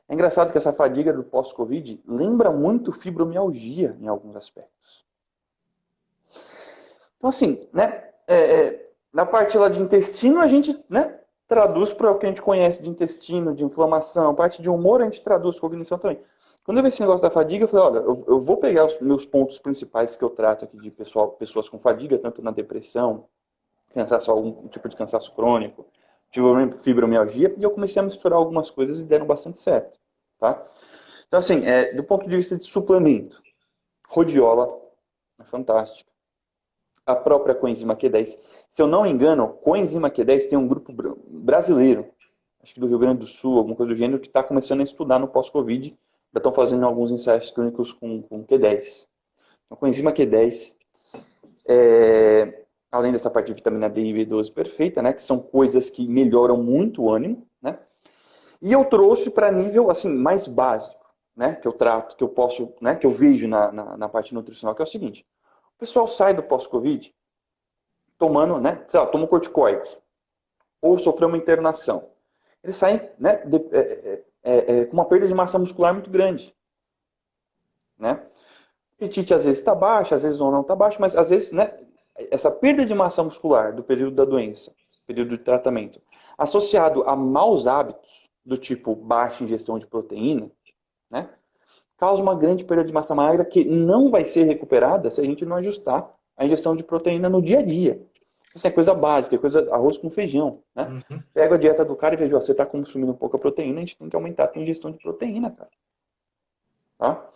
Speaker 2: É engraçado que essa fadiga do pós-Covid lembra muito fibromialgia em alguns aspectos. Então, assim, né? Na parte lá de intestino, a gente, né, traduz para o que a gente conhece de intestino, de inflamação. A parte de humor, a gente traduz cognição também. Quando eu vi esse negócio da fadiga, eu falei, olha, eu vou pegar os meus pontos principais que eu trato aqui de pessoas com fadiga, tanto na depressão, cansaço, algum tipo de cansaço crônico, fibromialgia, e eu comecei a misturar algumas coisas e deram bastante certo, tá? Então, assim, do ponto de vista de suplemento, rodiola é fantástica. A própria coenzima Q10. Se eu não me engano, coenzima Q10 tem um grupo brasileiro, acho que do Rio Grande do Sul, alguma coisa do gênero, que está começando a estudar no pós-Covid. Já estão fazendo alguns ensaios clínicos com Q10. Então, coenzima Q10. além dessa parte de vitamina D e B12 perfeita, né? Que são coisas que melhoram muito o ânimo, né? E eu trouxe para nível, assim, mais básico, né? Que eu trato, que eu posso, né? Que eu vejo na parte nutricional, que é o seguinte. O pessoal sai do pós-Covid tomando, né? Sei lá, toma corticoides. Ou sofreu uma internação. Eles saem, né? Com uma perda de massa muscular muito grande, né? O apetite às vezes está baixo, às vezes não está baixo, mas às vezes, né? Essa perda de massa muscular do período da doença, período de tratamento, associado a maus hábitos, do tipo baixa ingestão de proteína, né? Causa uma grande perda de massa magra que não vai ser recuperada se a gente não ajustar a ingestão de proteína no dia a dia. Isso é coisa básica, é coisa arroz com feijão, né?
Speaker 1: Uhum.
Speaker 2: Pega a dieta do cara e veja, ó, você está consumindo pouca proteína, a gente tem que aumentar a tua ingestão de proteína, cara. Tá?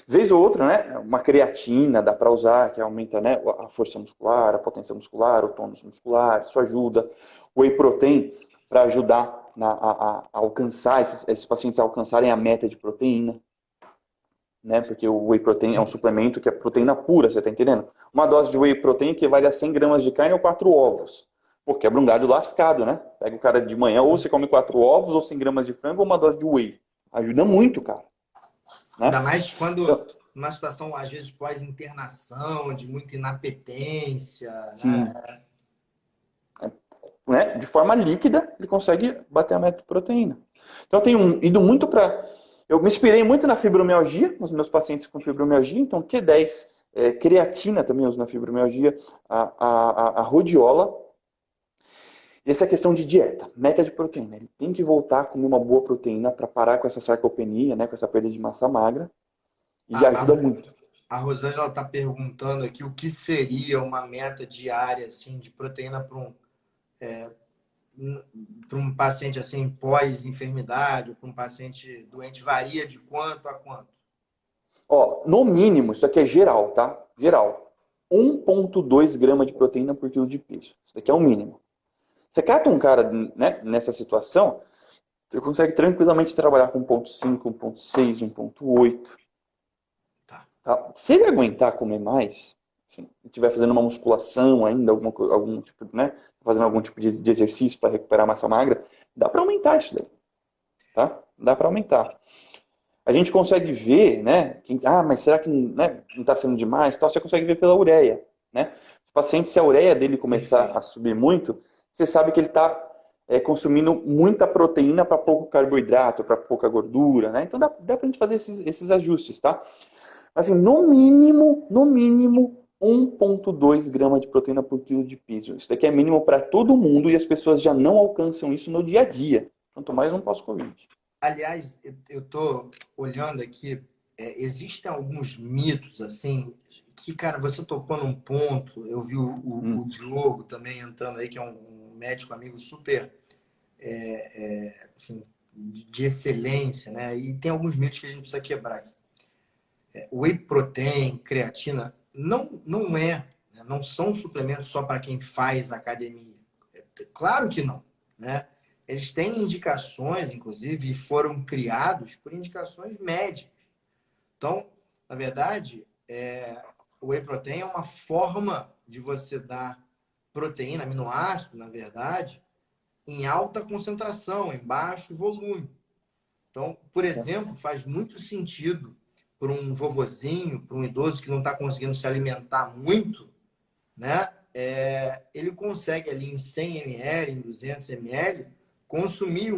Speaker 2: Vez ou outra, né? Uma creatina dá para usar, que aumenta, né, a força muscular, a potência muscular, o tônus muscular, isso ajuda. Whey protein para ajudar a alcançar esses pacientes a alcançarem a meta de proteína, né? Porque o whey protein é um suplemento que é proteína pura, você tá entendendo? Uma dose de whey protein equivale a 100 gramas de carne ou 4 ovos. Pô, quebra um galho lascado, né? Pega o cara de manhã, ou você come 4 ovos, ou 100 gramas de frango, ou uma dose de whey. Ajuda muito, cara. Né?
Speaker 1: Ainda mais quando,
Speaker 2: Então,
Speaker 1: numa situação, às vezes, pós-internação, de muita inapetência,
Speaker 2: sim,
Speaker 1: né?
Speaker 2: né? De forma líquida, ele consegue bater a meta de proteína. Então, eu tenho ido muito para... Eu me inspirei muito na fibromialgia, nos meus pacientes com fibromialgia, então Q10, creatina também uso na fibromialgia, a rhodiola. E essa é a questão de dieta, meta de proteína. Ele tem que voltar a comer uma boa proteína para parar com essa sarcopenia, né, com essa perda de massa magra, e
Speaker 1: A,
Speaker 2: ajuda
Speaker 1: a,
Speaker 2: muito.
Speaker 1: a Rosângela está perguntando aqui o que seria uma meta diária assim, de proteína para um paciente assim pós-enfermidade, ou para um paciente doente, varia de quanto a quanto?
Speaker 2: Ó, no mínimo, isso aqui é geral, tá? Geral. 1,2 gramas de proteína por quilo de peso. Isso daqui é o mínimo. Você cata um cara, né, nessa situação, você consegue tranquilamente trabalhar com 1,5, 1,6, 1,8.
Speaker 1: Tá.
Speaker 2: Tá? Se ele aguentar comer mais, assim, estiver fazendo uma musculação ainda, algum tipo, né, fazendo algum tipo de exercício para recuperar a massa magra, dá para aumentar isso daí, tá? Dá para aumentar. A gente consegue ver, né, mas será que, né, não está sendo demais? Tal, você consegue ver pela ureia, né? O paciente, se a ureia dele começar a
Speaker 1: Perfeito.
Speaker 2: subir muito, você sabe que ele está consumindo muita proteína para pouco carboidrato, para pouca gordura, né? Então dá para a gente fazer esses ajustes, tá? Assim, no mínimo, 1,2 gramas de proteína por quilo de peso. Isso daqui é mínimo para todo mundo e as pessoas já não alcançam isso no dia a dia. Quanto mais no pós-Covid.
Speaker 1: Aliás, eu estou olhando aqui, existem alguns mitos assim que, cara, você tocou num ponto. Eu vi o
Speaker 2: Hum,
Speaker 1: Diogo também entrando aí, que é um médico amigo super assim, de excelência, né? E tem alguns mitos que a gente precisa quebrar aqui. Whey protein, creatina, não são suplementos só para quem faz academia. Claro que não, né? Eles têm indicações, inclusive, e foram criados por indicações médicas. Então, na verdade, o whey protein é uma forma de você dar proteína, aminoácido, na verdade, em alta concentração, em baixo volume. Então, por exemplo, faz muito sentido para um vovozinho, para um idoso que não está conseguindo se alimentar muito, né? Ele consegue ali em 100 ml, em 200 ml, consumir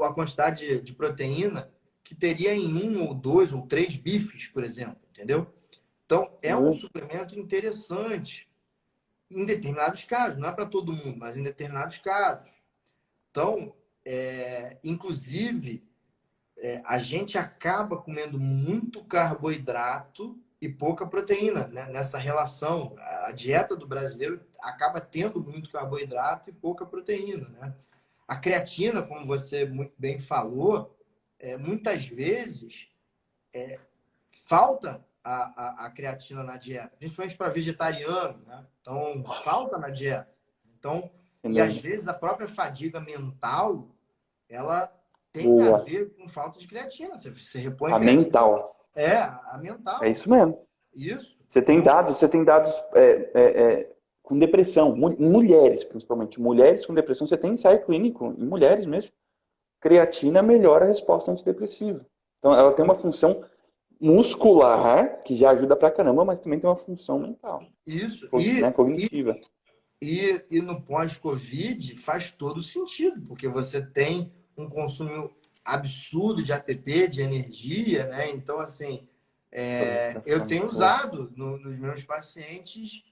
Speaker 1: a quantidade de proteína que teria em um ou dois ou três bifes, por exemplo, entendeu? Então, é um
Speaker 2: muito.
Speaker 1: suplemento interessante em determinados casos, não é para todo mundo, mas em determinados casos. Então, inclusive, a gente acaba comendo muito carboidrato e pouca proteína, né? Nessa relação. A dieta do brasileiro acaba tendo muito carboidrato e pouca proteína, né? A creatina, como você muito bem falou, muitas vezes falta a creatina na dieta, principalmente para vegetariano, né? Então, falta na dieta. Então, e às
Speaker 2: Entendeu?
Speaker 1: vezes a própria fadiga mental, ela tem a
Speaker 2: Boa.
Speaker 1: ver com falta de creatina. Você repõe
Speaker 2: A
Speaker 1: creatina.
Speaker 2: mental.
Speaker 1: A
Speaker 2: É
Speaker 1: mental.
Speaker 2: isso mesmo.
Speaker 1: Isso.
Speaker 2: Você tem dados com depressão, em mulheres principalmente. Mulheres com depressão, você tem ensaio clínico em mulheres mesmo. Creatina melhora a resposta antidepressiva. Então, ela tem uma função muscular, que já ajuda pra caramba, mas também tem uma função mental,
Speaker 1: Isso.
Speaker 2: né, cognitiva.
Speaker 1: E no pós-Covid faz todo sentido, porque você tem um consumo absurdo de ATP, de energia, né? Então, assim, eu tenho usado nos meus pacientes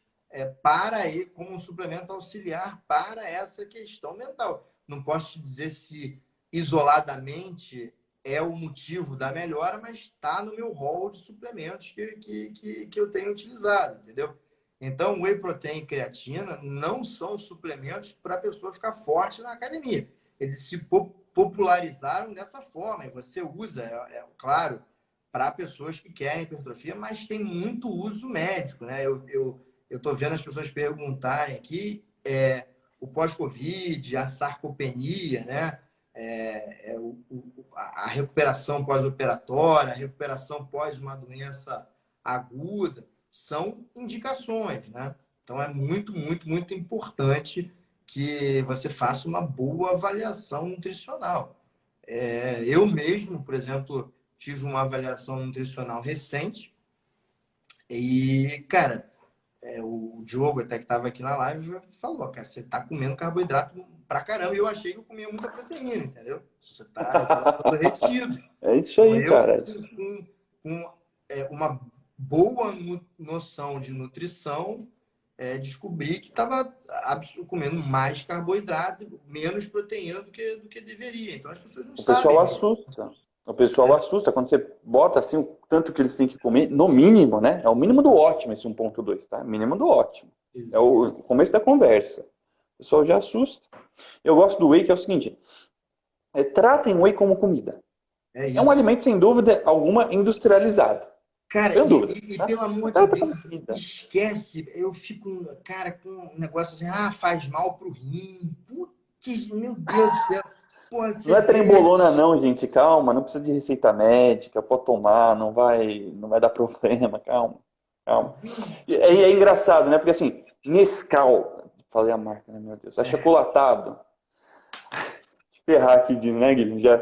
Speaker 1: como um suplemento auxiliar para essa questão mental. Não posso te dizer se isoladamente é o motivo da melhora, mas está no meu rol de suplementos que eu tenho utilizado, entendeu? Então, whey protein e creatina não são suplementos para a pessoa ficar forte na academia. Eles se popularizaram dessa forma e você usa, claro, para pessoas que querem hipertrofia, mas tem muito uso médico, né? Eu estou vendo as pessoas perguntarem aqui o pós-Covid, a sarcopenia, né? A recuperação pós-operatória, a recuperação pós uma doença aguda, são indicações, né? Então é muito, muito, muito importante que você faça uma boa avaliação nutricional. Eu mesmo, por exemplo, tive uma avaliação nutricional recente e, cara, o Diogo, até que estava aqui na live, falou, cara, você tá comendo carboidrato pra caramba. E eu achei que eu comia muita proteína, entendeu? Você tava todo retido.
Speaker 2: É isso
Speaker 1: Então,
Speaker 2: aí,
Speaker 1: eu,
Speaker 2: cara.
Speaker 1: com uma boa noção de nutrição, descobri que estava comendo mais carboidrato, menos proteína do que deveria. Então, as pessoas não
Speaker 2: O
Speaker 1: sabem
Speaker 2: pessoal
Speaker 1: disso.
Speaker 2: assusta. O pessoal assusta quando você bota assim o tanto que eles têm que comer, no mínimo, né? É o mínimo do ótimo esse 1,2, tá? Mínimo do ótimo. É o começo da conversa. O pessoal já assusta. Eu gosto do whey, que é o seguinte: tratem o whey como comida.
Speaker 1: É
Speaker 2: É um
Speaker 1: isso.
Speaker 2: alimento, sem dúvida alguma, industrializado.
Speaker 1: Cara,
Speaker 2: Sem dúvida. Tá?
Speaker 1: pelo amor de
Speaker 2: Trata como
Speaker 1: Deus,
Speaker 2: comida.
Speaker 1: esquece. Eu fico, cara, com um negócio assim, faz mal pro rim. Putz, meu Deus do céu. Pô, você
Speaker 2: Não é
Speaker 1: vê
Speaker 2: trembolona,
Speaker 1: esses.
Speaker 2: não, gente. Calma, não precisa de receita médica, pode tomar, não vai dar problema. Calma, calma. E é engraçado, né? Porque assim, Nescau, falei a marca, né, meu Deus, achocolatado. Ferrar aqui, né, Guilherme? Já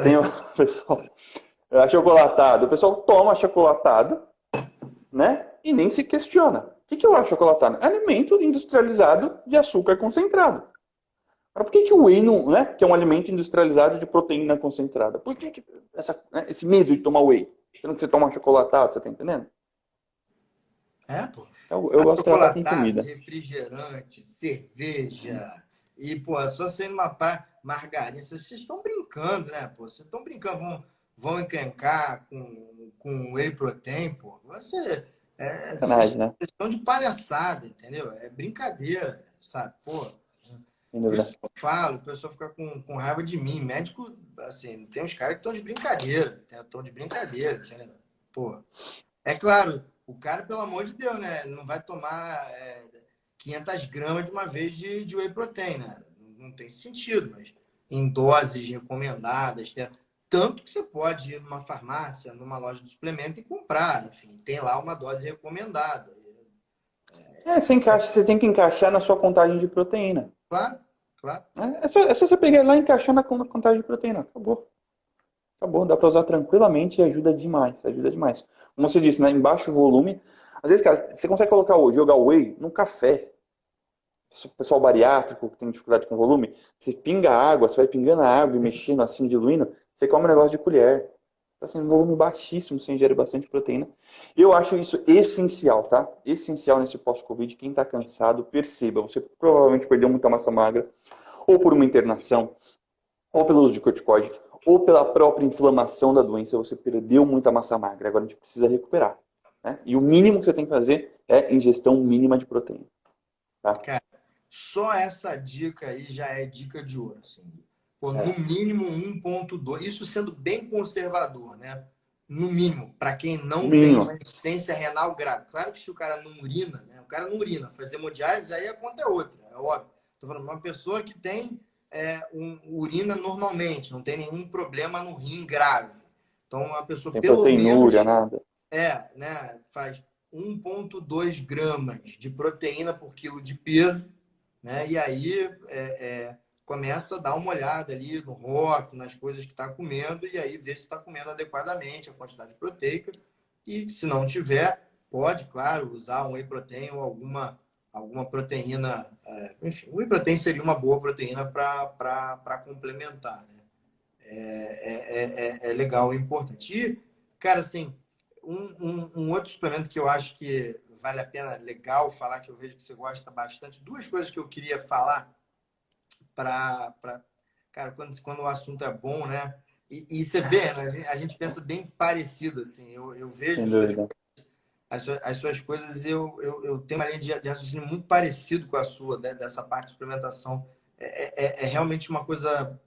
Speaker 2: tem o pessoal. Achocolatado. O pessoal toma achocolatado, né? E nem se questiona. O que é o achocolatado? Alimento industrializado de açúcar concentrado. Mas por que o whey não, né? Que é um alimento industrializado de proteína concentrada? Por que esse medo de tomar whey? Sendo que você toma achocolatado, você tá entendendo?
Speaker 1: Pô.
Speaker 2: Eu gosto de tratar com
Speaker 1: Achocolatado,
Speaker 2: comida.
Speaker 1: refrigerante, cerveja. E, pô, só sendo margarina. Vocês estão brincando, né, pô? Vocês estão brincando, vão encrencar com whey protein, pô. Vocês
Speaker 2: Sacanagem, né?
Speaker 1: estão de palhaçada, entendeu? É brincadeira, sabe? Pô,
Speaker 2: Sem
Speaker 1: por
Speaker 2: dúvida.
Speaker 1: isso que eu falo, o pessoal fica com raiva de mim. Médico, assim, tem uns caras que estão de brincadeira. Estão de brincadeira, entendeu? Pô. É claro, o cara, pelo amor de Deus, né? Ele não vai tomar 500 gramas de uma vez de whey protein, né? Não tem sentido, mas em doses recomendadas, tanto que você pode ir numa farmácia, numa loja de suplemento e comprar, enfim, tem lá uma dose recomendada.
Speaker 2: Você tem que encaixar na sua contagem de proteína.
Speaker 1: Claro, claro.
Speaker 2: É só você pegar lá e encaixar na contagem de proteína. Acabou. Acabou. Dá para usar tranquilamente e ajuda demais. Ajuda demais. Como você disse, né, em baixo volume. Às vezes, cara, você consegue jogar whey no café. O pessoal bariátrico que tem dificuldade com volume, você pinga água, você vai pingando a água e mexendo assim, diluindo, você come um negócio de colher. Tá assim, um volume baixíssimo, você ingere bastante proteína. Eu acho isso essencial, tá? Essencial nesse pós-Covid. Quem tá cansado, perceba. Você provavelmente perdeu muita massa magra, ou por uma internação, ou pelo uso de corticoide, ou pela própria inflamação da doença, você perdeu muita massa magra. Agora a gente precisa recuperar. Né? E o mínimo que você tem que fazer é ingestão mínima de proteína. Tá?
Speaker 1: Cara, só essa dica aí já é dica de ouro. Assim. Pô, no
Speaker 2: É.
Speaker 1: mínimo 1,2. Isso sendo bem conservador, né? No mínimo, para quem
Speaker 2: O
Speaker 1: não tem uma
Speaker 2: mínimo.
Speaker 1: insuficiência renal grave. Claro que se o cara não urina, né? O cara não urina, fazer hemodiálise, aí a conta é outra, é óbvio. Estou falando uma pessoa que tem urina normalmente, não tem nenhum problema no rim grave. Então, uma pessoa,
Speaker 2: Tem
Speaker 1: pelo
Speaker 2: proteinúria,
Speaker 1: menos,
Speaker 2: nada.
Speaker 1: né, faz 1,2 gramas de proteína por quilo de peso, né? E aí começa a dar uma olhada ali no rótulo, nas coisas que está comendo, e aí ver se está comendo adequadamente a quantidade proteica. E se não tiver, pode, claro, usar um whey protein ou alguma proteína. Enfim, o whey protein seria uma boa proteína para complementar, né? É legal, é importante. E, cara, assim, um outro suplemento que eu acho que vale a pena, legal falar, que eu vejo que você gosta bastante, duas coisas que eu queria falar para. Cara, quando o assunto é bom, né? E você vê, né? A gente pensa bem parecido, assim. Eu vejo
Speaker 2: Sem dúvida.
Speaker 1: as suas coisas, eu tenho uma linha de raciocínio muito parecido com a sua, né, dessa parte de suplementação. É realmente uma coisa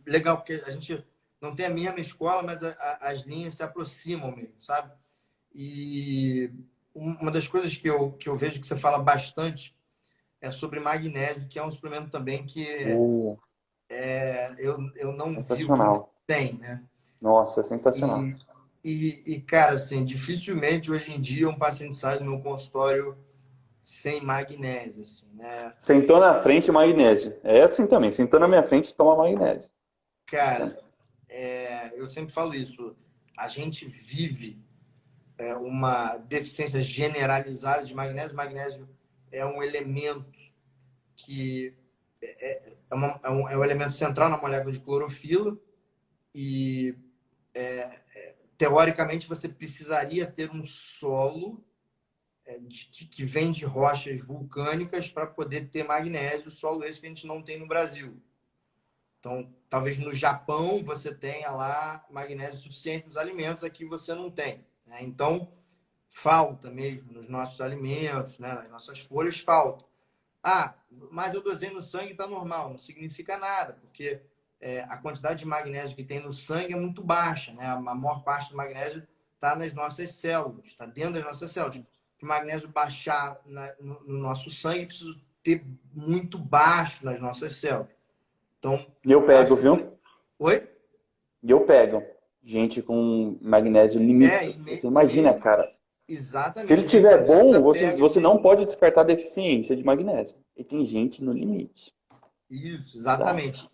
Speaker 1: legal, porque a gente não tem a mesma escola, mas as linhas se aproximam mesmo, sabe? E uma das coisas que eu vejo que você fala bastante é sobre magnésio, que é um suplemento também que
Speaker 2: Uh,
Speaker 1: eu não vivo
Speaker 2: sensacional.
Speaker 1: sem, né?
Speaker 2: Nossa, sensacional.
Speaker 1: E, cara, assim, dificilmente hoje em dia um paciente sai do meu consultório sem magnésio, assim, né?
Speaker 2: Sentou na frente, magnésio. É assim também. Sentou na minha frente, toma magnésio.
Speaker 1: Cara, eu sempre falo isso. A gente vive uma deficiência generalizada de magnésio. Magnésio é um elemento que é um elemento central na molécula de clorofila e, teoricamente, você precisaria ter um solo que vem de rochas vulcânicas para poder ter magnésio, solo esse que a gente não tem no Brasil. Então, talvez no Japão você tenha lá magnésio suficiente nos alimentos, aqui você não tem, né? Então, falta mesmo nos nossos alimentos, né? Nas nossas folhas, falta. Ah, mas eu dosei no sangue, está normal. Não significa nada, porque a quantidade de magnésio que tem no sangue é muito baixa, né? A maior parte do magnésio está nas nossas células, está dentro das nossas células. Para o magnésio baixar no nosso sangue, precisa ter muito baixo nas nossas células. Então,
Speaker 2: E eu pego, viu?
Speaker 1: oi?
Speaker 2: E eu pego. Gente com magnésio limite. Você imagina,
Speaker 1: Mesmo,
Speaker 2: cara. Se ele
Speaker 1: exatamente, meio
Speaker 2: tiver
Speaker 1: paciente
Speaker 2: bom,
Speaker 1: pega
Speaker 2: você não
Speaker 1: mesmo.
Speaker 2: pode descartar a deficiência de magnésio. E tem gente no limite.
Speaker 1: Isso,
Speaker 2: Bizarro.
Speaker 1: exatamente.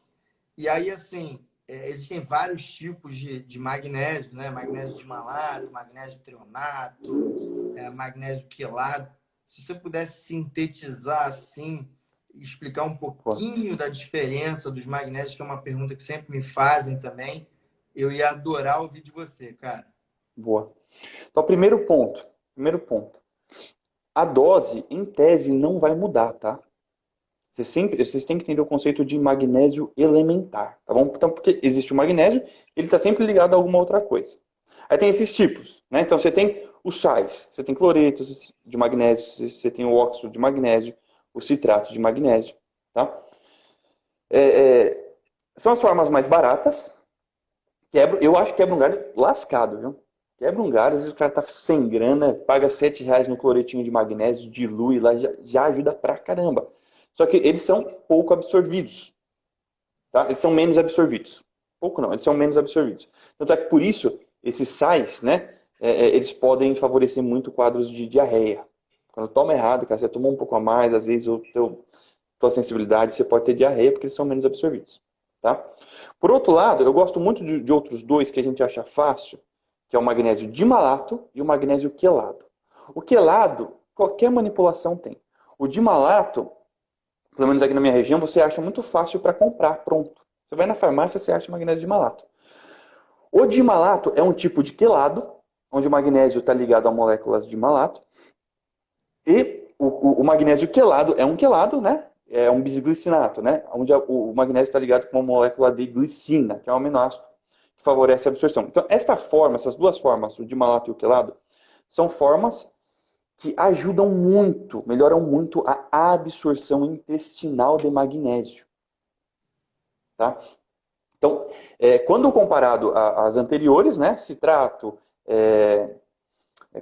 Speaker 1: E aí, assim, existem vários tipos de magnésio, né? Magnésio de malato, magnésio treonato, magnésio quelado. Se você pudesse sintetizar assim, explicar um
Speaker 2: Pô,
Speaker 1: pouquinho da diferença dos magnésios, que é uma pergunta que sempre me fazem também, eu ia adorar ouvir de você, cara.
Speaker 2: boa. Então, primeiro ponto. Primeiro ponto. A dose, em tese, não vai mudar, tá? Vocês têm que entender o conceito de magnésio elementar, tá bom? Então, porque existe o magnésio, ele está sempre ligado a alguma outra coisa. Aí tem esses tipos, né? Então você tem os sais, você tem cloretos de magnésio, você tem o óxido de magnésio, o citrato de magnésio, tá? É, são as formas mais baratas. Eu acho que quebra um galho lascado, viu? Quebra um galho, às vezes o cara tá sem grana, paga R$ 7 no cloretinho de magnésio, dilui lá, já ajuda pra caramba. Só que eles são pouco absorvidos, tá? Eles são menos absorvidos. Pouco não, eles são menos absorvidos. Tanto é que por isso, esses sais, né, eles podem favorecer muito quadros de diarreia. Quando toma errado, cara, você toma um pouco a mais, às vezes tua sensibilidade, você pode ter diarreia porque eles são menos absorvidos, tá? Por outro lado, eu gosto muito de outros dois que a gente acha fácil, que é o magnésio dimalato e o magnésio quelado. O quelado, qualquer manipulação tem. O dimalato, pelo menos aqui na minha região, você acha muito fácil para comprar, pronto. Você vai na farmácia, você acha magnésio dimalato. O dimalato é um tipo de quelado, onde o magnésio está ligado a moléculas de malato. E o magnésio quelado é um quelado, né? É um bisglicinato, né? Onde o magnésio está ligado com uma molécula de glicina, que é um aminoácido que favorece a absorção. Então, essas duas formas, o dimalato e o quelado, são formas que ajudam muito, melhoram muito a absorção intestinal de magnésio. Tá? Então, quando comparado às anteriores, né, citrato,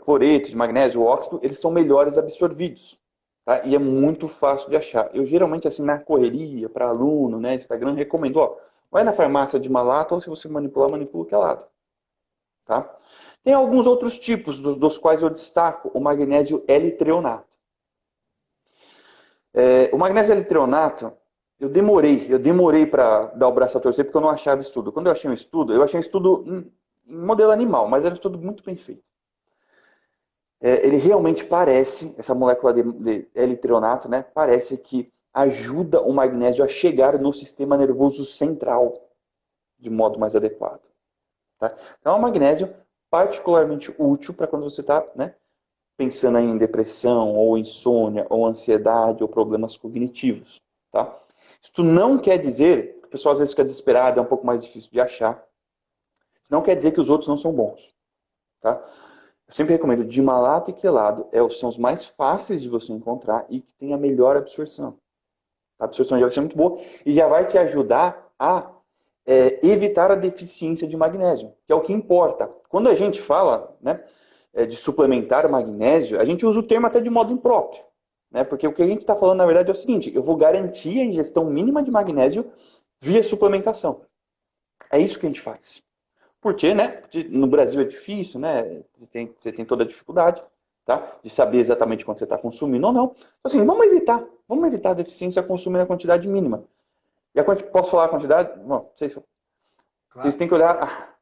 Speaker 2: cloreto de magnésio, óxido, eles são melhores absorvidos. Tá? E é muito fácil de achar. Eu geralmente, assim, na correria, para aluno, né, Instagram, recomendo, ó, vai na farmácia de malato ou se você manipular, manipula o quelado. Tá? Tem alguns outros tipos, dos quais eu destaco o magnésio L-treonato. O magnésio L-treonato, eu demorei para dar o braço a torcer porque eu não achava estudo. Quando eu achei um estudo em modelo animal, mas era um estudo muito bem feito. Ele realmente parece, essa molécula de L-treonato, né, parece que ajuda o magnésio a chegar no sistema nervoso central de modo mais adequado. Tá? Então, é um magnésio particularmente útil para quando você está, né, pensando em depressão, ou insônia, ou ansiedade, ou problemas cognitivos. Tá? Isso não quer dizer, que o pessoal às vezes fica desesperado, é um pouco mais difícil de achar, não quer dizer que os outros não são bons. Tá? Eu sempre recomendo dimalato e quelado, são os mais fáceis de você encontrar e que tem a melhor absorção. A absorção já vai ser muito boa e já vai te ajudar a evitar a deficiência de magnésio, que é o que importa. Quando a gente fala, né, de suplementar o magnésio, a gente usa o termo até de modo impróprio. Né, porque o que a gente está falando, na verdade, é o seguinte: eu vou garantir a ingestão mínima de magnésio via suplementação. É isso que a gente faz. Por quê, né? Porque no Brasil é difícil, né? Você tem toda a dificuldade, tá? De saber exatamente quanto você está consumindo ou não. Então, assim, vamos evitar a deficiência consumindo a quantidade mínima. E posso falar a quantidade? Não, vocês
Speaker 1: Claro.
Speaker 2: têm que olhar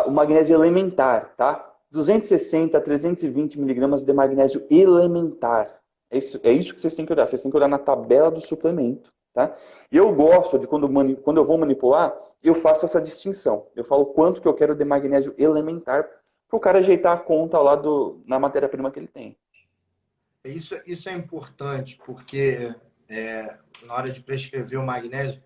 Speaker 2: o magnésio elementar, tá? 260 a 320 miligramas de magnésio elementar. É isso que vocês têm que olhar. Vocês têm que olhar na tabela do suplemento, tá? E eu gosto de, quando eu vou manipular, eu faço essa distinção. Eu falo quanto que eu quero de magnésio elementar para o cara ajeitar a conta lá na matéria-prima que ele tem.
Speaker 1: Isso é importante, porque na hora de prescrever o magnésio,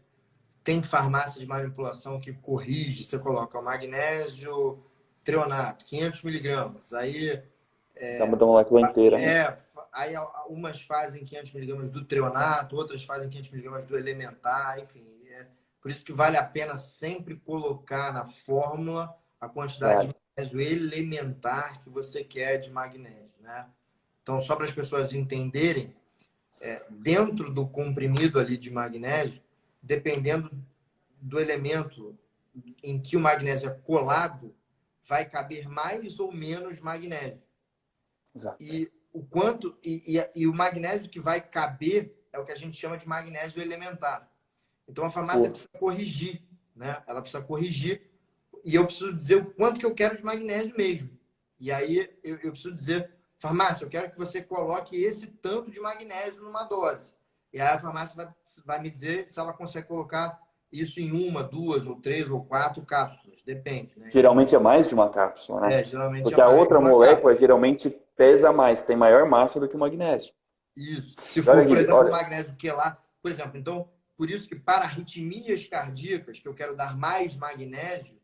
Speaker 1: tem farmácia de manipulação que corrige, você coloca o magnésio treonato, 500 miligramas.
Speaker 2: Dá uma molécula inteira, né?
Speaker 1: Aí umas fazem 500 miligramas do treonato, outras fazem 500 miligramas do elementar, enfim. Por isso que vale a pena sempre colocar na fórmula a quantidade de
Speaker 2: Vale.
Speaker 1: magnésio elementar que você quer de magnésio, né? Então, só para as pessoas entenderem, dentro do comprimido ali de magnésio, dependendo do elemento em que o magnésio é colado, vai caber mais ou menos magnésio.
Speaker 2: Exato.
Speaker 1: E o magnésio que vai caber é o que a gente chama de magnésio elementar. Então a farmácia
Speaker 2: Boa.
Speaker 1: precisa corrigir, né? Ela precisa corrigir e eu preciso dizer o quanto que eu quero de magnésio mesmo. E aí eu preciso dizer, farmácia, eu quero que você coloque esse tanto de magnésio numa dose. E aí a farmácia vai me dizer se ela consegue colocar isso em uma, duas, ou três, ou quatro cápsulas. Depende, né? Então,
Speaker 2: Geralmente é mais de uma cápsula, né?
Speaker 1: geralmente é
Speaker 2: Porque a
Speaker 1: mais de
Speaker 2: outra
Speaker 1: uma
Speaker 2: molécula
Speaker 1: cápsula.
Speaker 2: geralmente pesa mais, tem maior massa do que o magnésio.
Speaker 1: Isso. Se
Speaker 2: E olha,
Speaker 1: for, por
Speaker 2: Gui,
Speaker 1: exemplo, o
Speaker 2: olha,
Speaker 1: magnésio quelato, por exemplo, então, por isso que para arritmias cardíacas, que eu quero dar mais magnésio,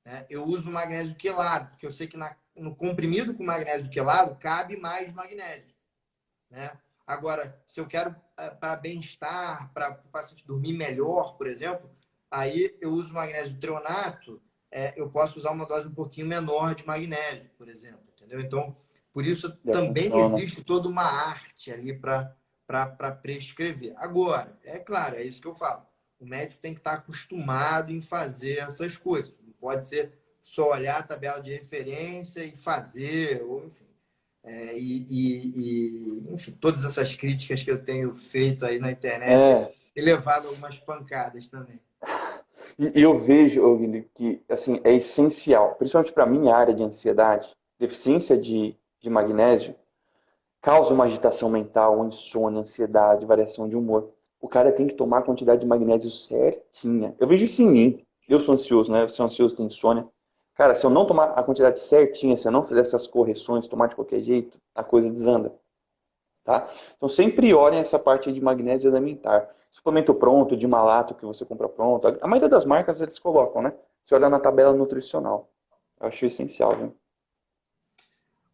Speaker 1: né, eu uso o magnésio quelado, porque eu sei que no comprimido com magnésio quelado cabe mais magnésio, né? Agora, se eu quero para bem-estar, para o paciente dormir melhor, por exemplo, aí eu uso magnésio treonato, eu posso usar uma dose um pouquinho menor de magnésio, por exemplo, entendeu? Então, por isso
Speaker 2: já
Speaker 1: também
Speaker 2: funciona.
Speaker 1: existe toda uma arte ali para prescrever. Agora, é claro, é isso que eu falo. O médico tem que estar acostumado em fazer essas coisas. Não pode ser só olhar a tabela de referência e fazer, ou enfim. Enfim, todas essas críticas que eu tenho feito aí na internet
Speaker 2: É,
Speaker 1: e levado algumas pancadas também.
Speaker 2: e eu vejo, ô, Guilherme, que assim, é essencial, principalmente para a minha área de ansiedade, deficiência de magnésio, causa uma agitação mental, insônia, ansiedade, variação de humor. O cara tem que tomar a quantidade de magnésio certinha. Eu vejo isso em mim. Eu sou ansioso, né? Eu sou ansioso, tenho insônia. Cara, se eu não tomar a quantidade certinha, se eu não fizer essas correções, tomar de qualquer jeito, a coisa desanda. Tá? Então sempre olhem essa parte de magnésio elementar. Suplemento pronto, de malato que você compra pronto. A maioria das marcas eles colocam, né? Você olha na tabela nutricional. Eu acho essencial, viu?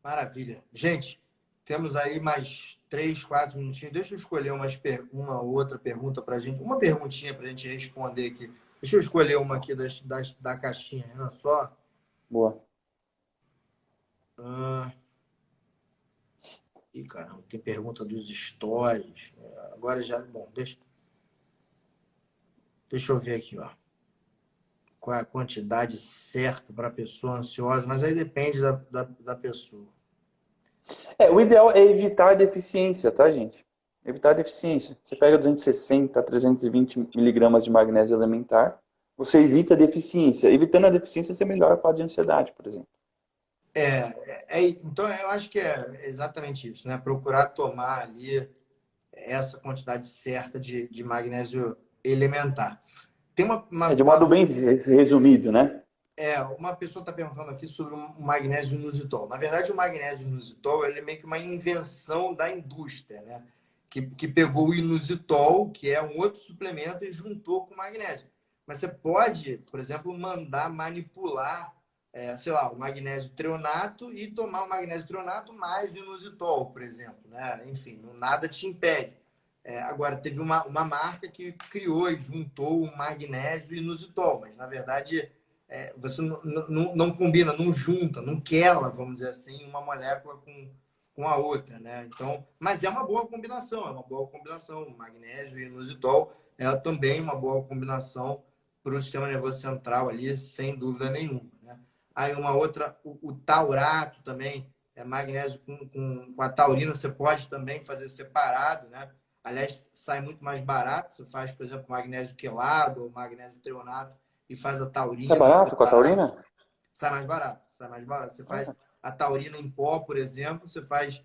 Speaker 1: Maravilha. Gente, temos aí mais 3, 4 minutinhos. Deixa eu escolher uma outra pergunta para a gente. Uma perguntinha para a gente responder aqui. Deixa eu escolher uma aqui da caixinha. Olha só.
Speaker 2: Boa.
Speaker 1: Ih, caramba, tem pergunta dos stories. Agora já. Bom, deixa eu ver aqui, ó. qual é a quantidade certa para a pessoa ansiosa, mas aí depende da pessoa.
Speaker 2: O ideal é evitar a deficiência, tá, gente? Evitar a deficiência. Você pega 260 a 320 miligramas de magnésio elementar, você evita a deficiência. Evitando a deficiência, você melhora o quadro de ansiedade, por exemplo.
Speaker 1: Então, eu acho que é exatamente isso, né? Procurar tomar ali essa quantidade certa de magnésio elementar. Tem
Speaker 2: De modo bem resumido, né?
Speaker 1: uma pessoa está perguntando aqui sobre o magnésio inositol. Na verdade, o magnésio inositol ele é meio que uma invenção da indústria, né? Que pegou o inositol, que é um outro suplemento, e juntou com o magnésio. Mas você pode, por exemplo, mandar manipular, sei lá, o magnésio treonato e tomar o magnésio treonato mais o inositol, por exemplo, né? Enfim, nada te impede. Agora, teve uma marca que criou e juntou o magnésio e o inositol, mas na verdade você não combina, não junta, não quela, vamos dizer assim, uma molécula com a outra, né? Então, mas é uma boa combinação, O magnésio e inositol é também uma boa combinação para o sistema nervoso central ali, sem dúvida nenhuma, né? Aí uma outra, o taurato também, magnésio com a taurina, você pode também fazer separado, né? Aliás, sai muito mais barato. Você faz, por exemplo, magnésio quelado ou magnésio treonato e faz a
Speaker 2: Isso é
Speaker 1: taurina
Speaker 2: barato com a
Speaker 1: separado.
Speaker 2: taurina?
Speaker 1: Sai mais barato, sai mais barato. Você faz
Speaker 2: Ah,
Speaker 1: a taurina em pó, por exemplo, você faz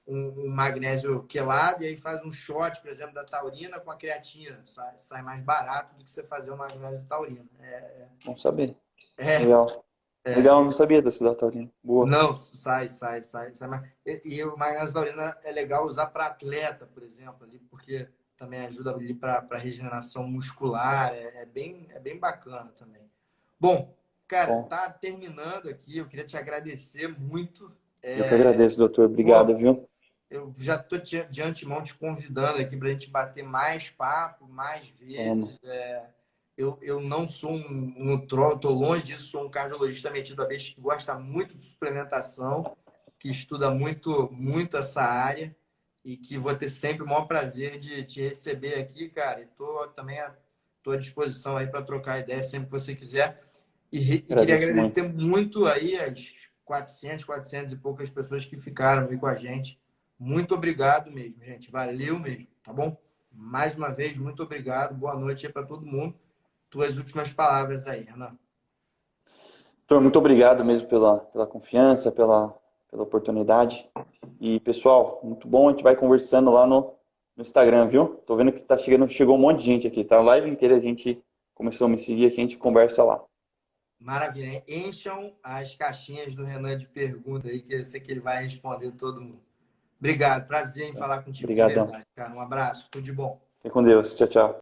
Speaker 1: um magnésio quelado e aí faz um shot, por exemplo, da taurina com a creatina. Sai mais barato do que você fazer o magnésio de taurina.
Speaker 2: bom saber.
Speaker 1: É,
Speaker 2: Legal. Legal, não sabia dessa da taurina. Boa.
Speaker 1: Não, sai mais. E o magnésio taurina é legal usar para atleta, por exemplo, ali, porque também ajuda ali para regeneração muscular. É bem bacana também. Bom, cara,
Speaker 2: Bom,
Speaker 1: tá terminando aqui. Eu queria te agradecer muito.
Speaker 2: eu que agradeço, doutor. Obrigado,
Speaker 1: Pô,
Speaker 2: viu?
Speaker 1: eu já estou de antemão te convidando aqui para a gente bater mais papo, mais
Speaker 2: Vamos.
Speaker 1: vezes. Eu não sou um nutrólogo, estou longe disso, sou um cardiologista metido a besta que gosta muito de suplementação, que estuda muito, muito essa área e que vou ter sempre o maior prazer de te receber aqui, cara. E estou à disposição aí para trocar ideia sempre que você quiser. E queria
Speaker 2: Agradeço
Speaker 1: agradecer
Speaker 2: muito.
Speaker 1: muito aí as 400 e poucas pessoas que ficaram aí com a gente. Muito obrigado mesmo, gente. Valeu mesmo, tá bom? Mais uma vez, muito obrigado. Boa noite aí para todo mundo. Tuas últimas palavras aí, Renan.
Speaker 2: Doutor, muito obrigado mesmo pela confiança, pela oportunidade. E, pessoal, muito bom. A gente vai conversando lá no Instagram, viu? Tô vendo que chegou um monte de gente aqui. Tá a live inteira, a gente começou a me seguir aqui, a gente conversa lá.
Speaker 1: Maravilha. Encham as caixinhas do Renan de perguntas aí, que eu sei que ele vai responder todo mundo. Obrigado. Prazer em falar contigo de
Speaker 2: Obrigadão.
Speaker 1: verdade, cara. Um abraço. Tudo de bom.
Speaker 2: Fique com Deus. Tchau, tchau.